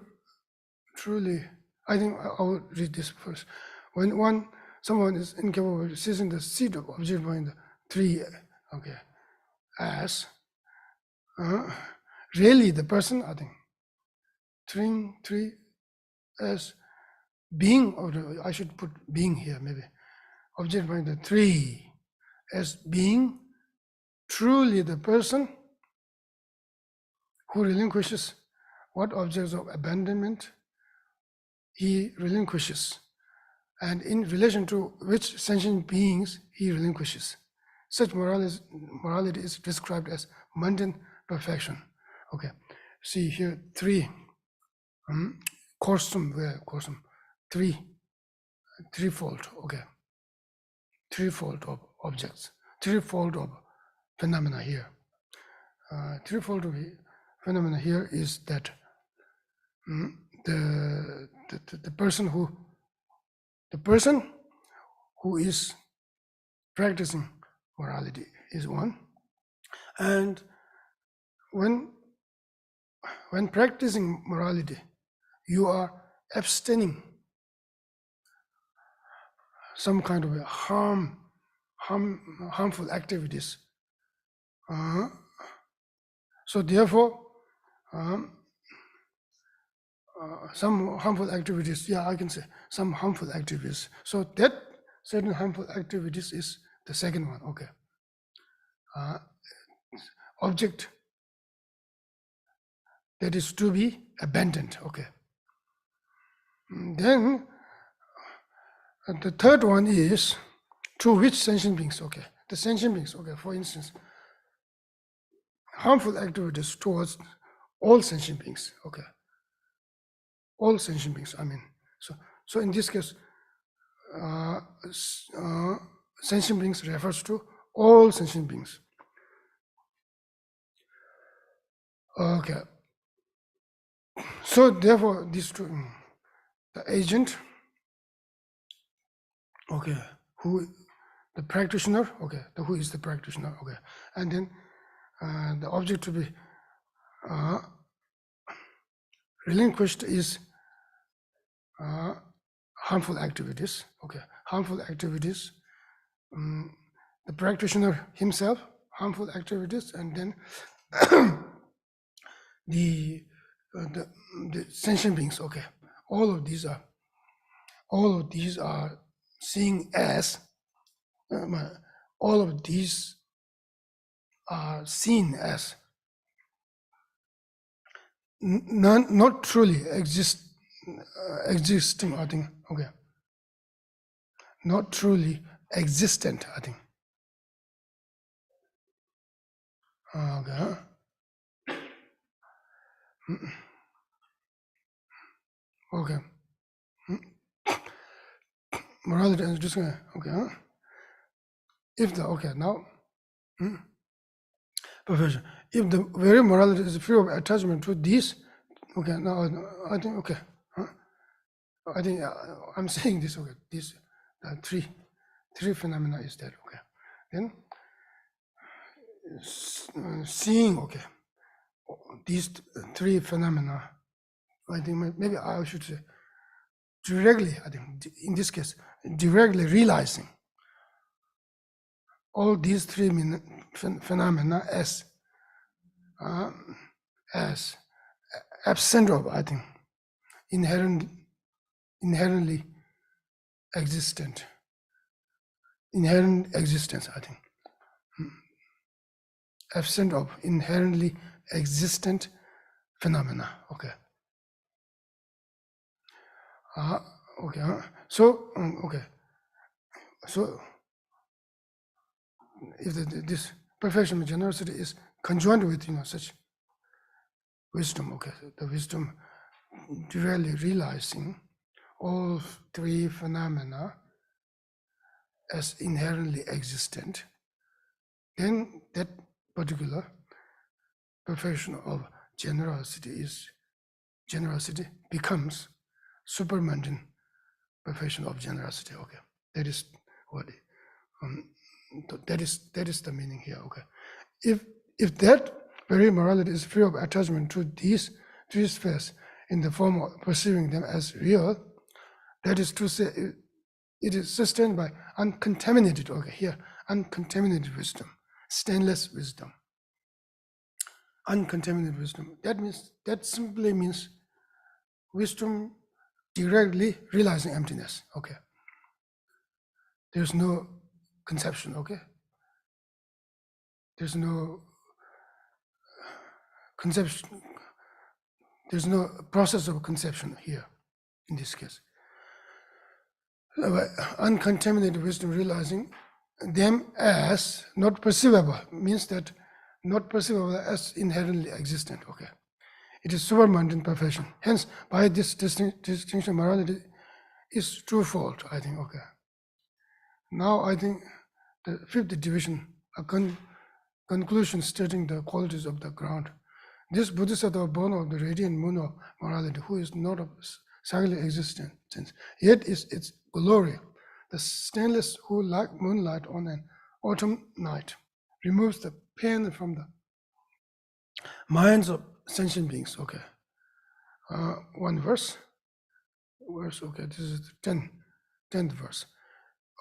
truly, I think I will read this first. When someone is incapable of seizing the seed of objectifying the three, okay, as really the person, I think, three as being, or I should put being here maybe, objectifying the three as being truly the person who relinquishes what objects of abandonment he relinquishes, and in relation to which sentient beings he relinquishes. Such morality is described as mundane perfection. Okay, see here three, wholesome, threefold, okay, threefold of objects, threefold of phenomena here. Threefold of phenomena here is that the person who is practicing morality is one, and when practicing morality, you are abstaining some kind of a harmful activities. So therefore, some harmful activities, I can say some harmful activities. So that certain harmful activities is the second one, okay. object that is to be abandoned. Okay. Then the third one is to which sentient beings. Okay. The sentient beings. Okay. For instance, harmful activities towards all sentient beings. Okay. All sentient beings. I mean, so in this case, sentient beings refers to all sentient beings. Okay. So therefore, these two, the agent, okay, who, the practitioner, okay, who is the practitioner, okay, and then the object to be relinquished is harmful activities, okay, harmful activities, the practitioner himself, harmful activities, and then the sentient beings, okay, all of these are seen as all of these are seen as not truly existing, I think, okay, not truly existent, I think. Okay. Okay. Morality is just okay. If the okay now, Professor, if the very morality is free of attachment to these, okay, now I think okay, I think I'm saying this, okay, these three phenomena is there, okay. Then seeing, okay, these three phenomena, I think maybe I should say directly, I think in this case, directly realizing all these three phenomena as absent of, I think, inherently existent, inherent existence, I think, absent of inherently existent phenomena, okay. Okay, so okay, so if this perfection of generosity is conjoined with such wisdom, okay, the wisdom really realizing all three phenomena as inherently existent, then that particular perfection of generosity becomes supermundane perfection of generosity. Okay, that is what that is the meaning here. Okay, if that very morality is free of attachment to these three spheres in the form of perceiving them as real, that is to say, it is sustained by uncontaminated. Okay, here uncontaminated wisdom, stainless wisdom, uncontaminated wisdom. That simply means wisdom directly realizing emptiness. Okay, there's no conception. Okay, there's no conception, there's no process of conception here in this case. Uncontaminated wisdom realizing them as not perceivable means that not perceivable as inherently existent. Okay, it is supermundane perfection. Hence, by this distinction, morality is twofold, I think. Okay, now I think the fifth division, a conclusion stating the qualities of the ground. This Bodhisattva born of the radiant moon of morality, who is not of silently existence, yet is its glory, the stainless who, like moonlight on an autumn night, removes the pain from the minds of sentient beings. Okay, one verse. Okay, this is the 10th verse.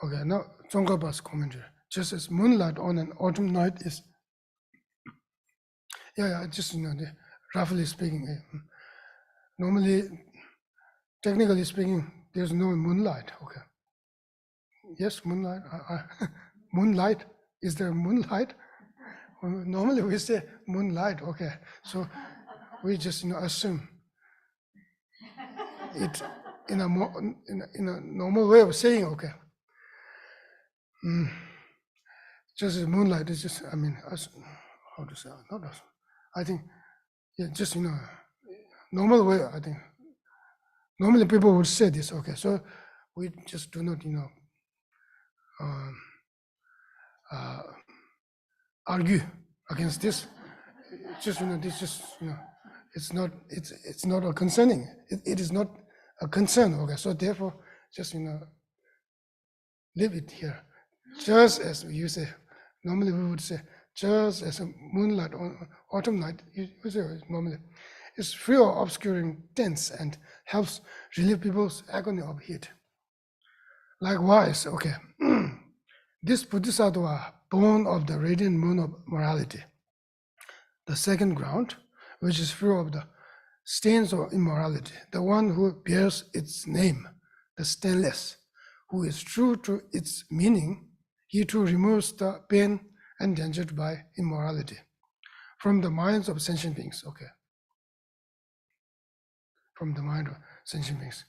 Okay, now Tsongkhapa's commentary. Just as moonlight on an autumn night is, just roughly speaking, normally, technically speaking, there's no moonlight. Okay. Yes, moonlight. Moonlight. Is there moonlight? Normally we say moonlight, okay. So we just assume it in a normal way of saying, okay. Just moonlight is just, I mean, how to say, not us. I think, yeah, just normal way. I think normally people would say this, okay. So we just do not, argue against this. Just this just it's not a concerning. It is not a concern. Okay, so therefore, just leave it here. Just as you say, normally we would say, just as a moonlight on autumn night, you say normally, is free of obscuring tints and helps relieve people's agony of heat. Likewise, okay, this Bodhisattva, born of the radiant moon of morality, the second ground, which is free of the stains of immorality, the one who bears its name, the stainless, who is true to its meaning, he too removes the pain engendered by immorality from the minds of sentient beings, okay. From the mind of sentient beings.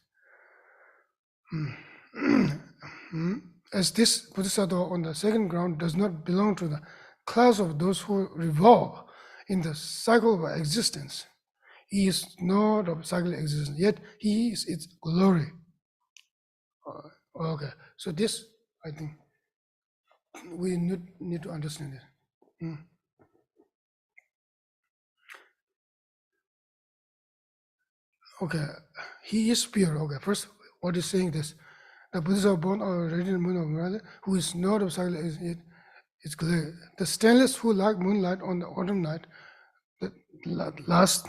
As this Bodhisattva on the second ground does not belong to the class of those who revolve in the cycle of existence, he is not of cyclic existence, yet he is its glory. Okay, so this, I think, we need to understand it. Okay, he is pure. Okay, first, what is saying this? The Buddhas born of radiant moon of morality, who is not of cyclic existence, it's clear. The stainless who like moonlight on the autumn night, the last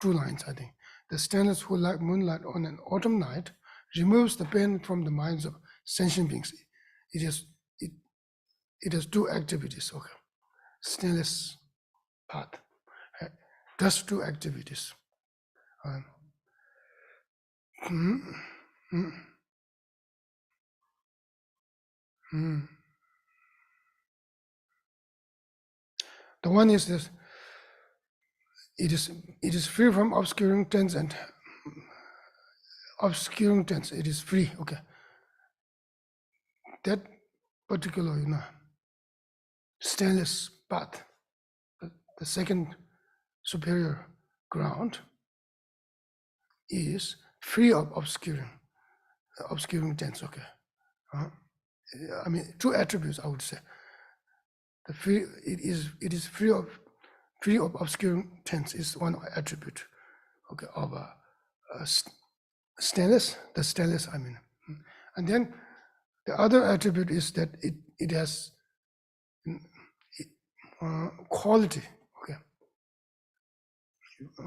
two lines, I think. The stainless who like moonlight on an autumn night removes the pain from the minds of sentient beings. It has two activities, okay. Stainless path does two activities. The one is this, it is free from obscuring tints and obscuring tints. It is free, okay. That particular, stainless path, the second superior ground, is free of obscuring tints, okay. I mean, two attributes, I would say. It is free of obscuring tints is one attribute, okay, of stainless. The stainless, I mean, and then the other attribute is that it has quality,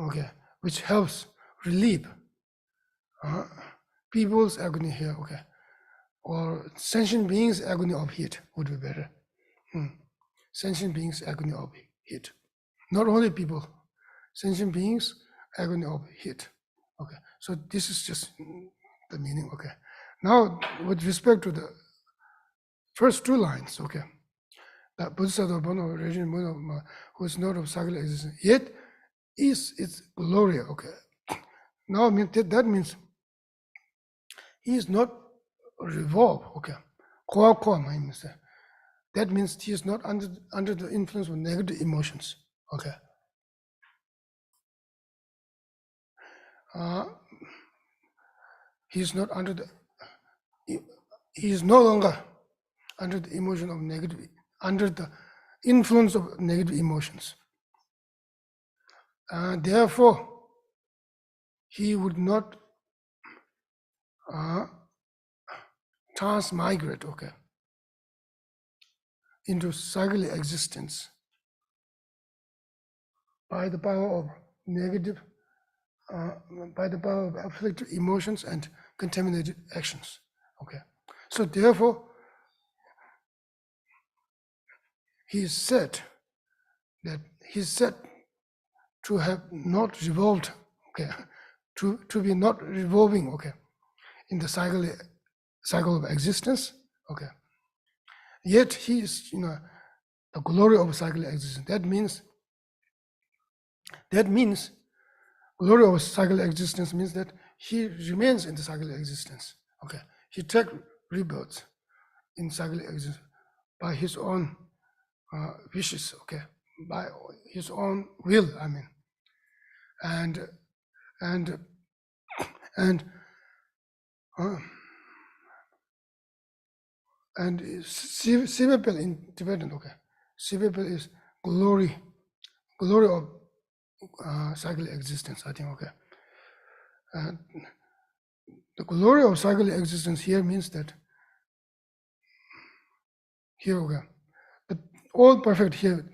okay, which helps relieve people's agony here, okay, or sentient beings' agony of heat would be better. Sentient beings' agony of heat. Not only people, sentient beings' agony of heat. Okay, so this is just the meaning, okay. Now, with respect to the first two lines, okay, that Bodhisattva born of radiant moon, who is not of cyclic existence, yet is its glory, okay. Now, that means he is not revolve, okay. That means he is not under the influence of negative emotions, okay. He is not he is no longer under the emotion of negative, under the influence of negative emotions. Therefore, he would not transmigrate, okay, into cyclic existence by the power of negative, by the power of afflicted emotions and contaminated actions, okay. So therefore, he is said to have not revolved, okay, to be not revolving, okay, in the cycle of existence, okay. Yet he is, the glory of cyclic existence. That means glory of cyclic existence means that he remains in the cyclic existence. Okay, he takes rebirth in cyclic existence by his own wishes. Okay, by his own will. I mean, and Sivapel in Tibetan. Okay, Sivapel is glory of cyclic existence. I think. Okay, the glory of cyclic existence here means that here. Okay, all perfect here,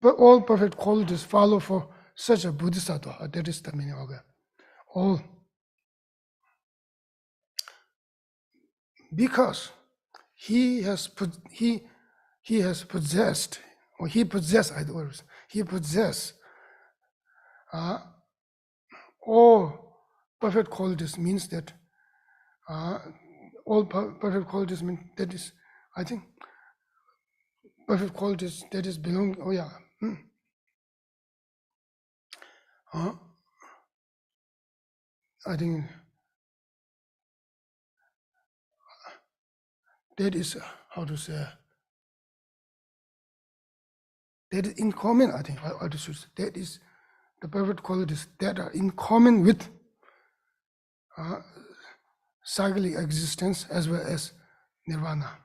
but all perfect qualities follow for such a bodhisattva. That is the meaning. Okay, all because he has possessed, or he possessed, in other words, he possessed all perfect qualities. Means that all perfect qualities mean that is, I think, perfect qualities that is belong. Oh yeah. I think that is how to say. That is in common. I think that is the perfect qualities that are in common with cyclic existence as well as nirvana.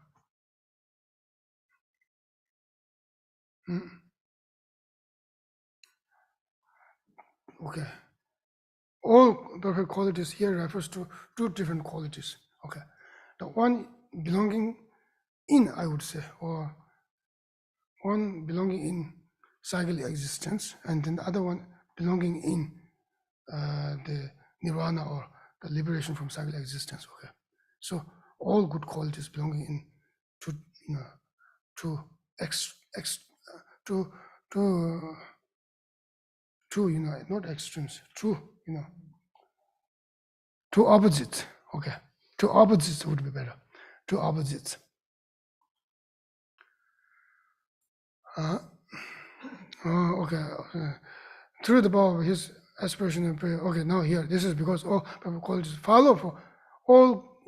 Okay. All perfect qualities here refers to two different qualities. Okay. The one belonging in, I would say, or one belonging in cyclic existence, and then the other one belonging in the nirvana or the liberation from cyclic existence. Okay. So all good qualities belonging in two not extremes, two opposites. Okay, two opposites would be better. Two opposites. Okay. Through the power of his aspiration and prayer. Okay, now here, this is because all perfect qualities follow for all,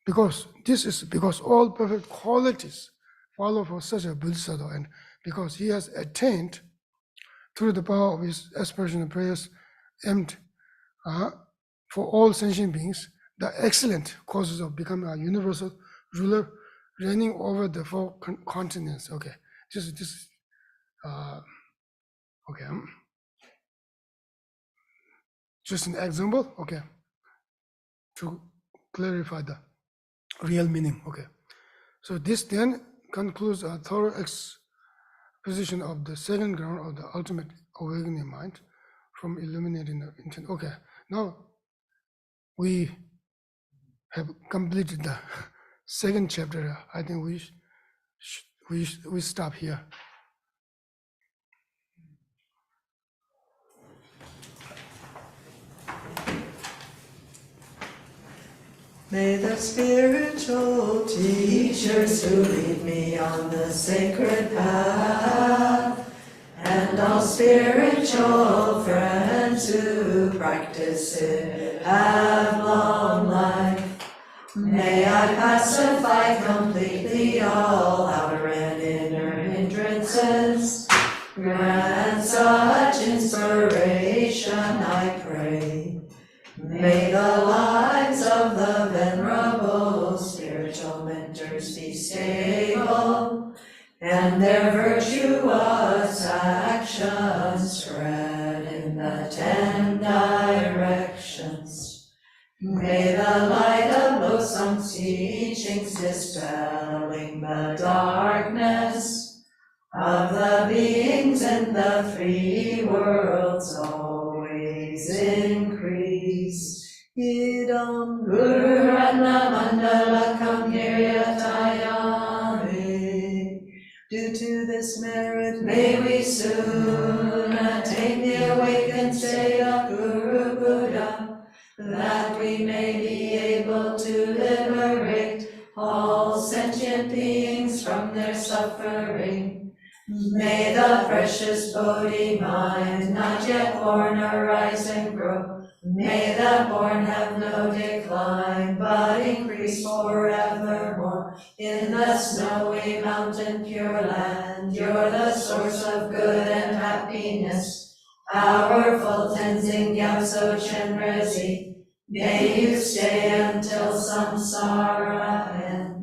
because all perfect qualities follow for such a bodhisattva, and because he has attained through the power of his aspiration and prayers aimed for all sentient beings, the excellent causes of becoming a universal ruler reigning over the four continents. Okay, this okay. Just an example, okay, to clarify the real meaning. Okay, so this then concludes a thorough exposition of the second ground of the ultimate awakening mind from illuminating the intent. Okay, now we have completed the second chapter. I think we stop here. May the spiritual teachers who lead me on the sacred path, and all spiritual friends who practice it, have long life. May I pacify completely all outer and inner hindrances. Grant such inspiration, I pray. May the lives of the venerable spiritual mentors be stable, and their virtuous actions spread in the 10 directions. May the light of wholesome teachings dispelling the darkness of the beings in the three worlds always increase. Idam Guru Ratna Mandalakam Niryatayame. Due to this merit, may we soon attain the awakened state of Guru Buddha, that we may be able to liberate all sentient beings from their suffering. May the precious Bodhi mind, not yet born, arise and grow. May the born have no decline, but increase forevermore. In the snowy mountain pure land, you're the source of good and happiness. Powerful Tenzing Gyatso Chenrezig, may you stay until samsara ends.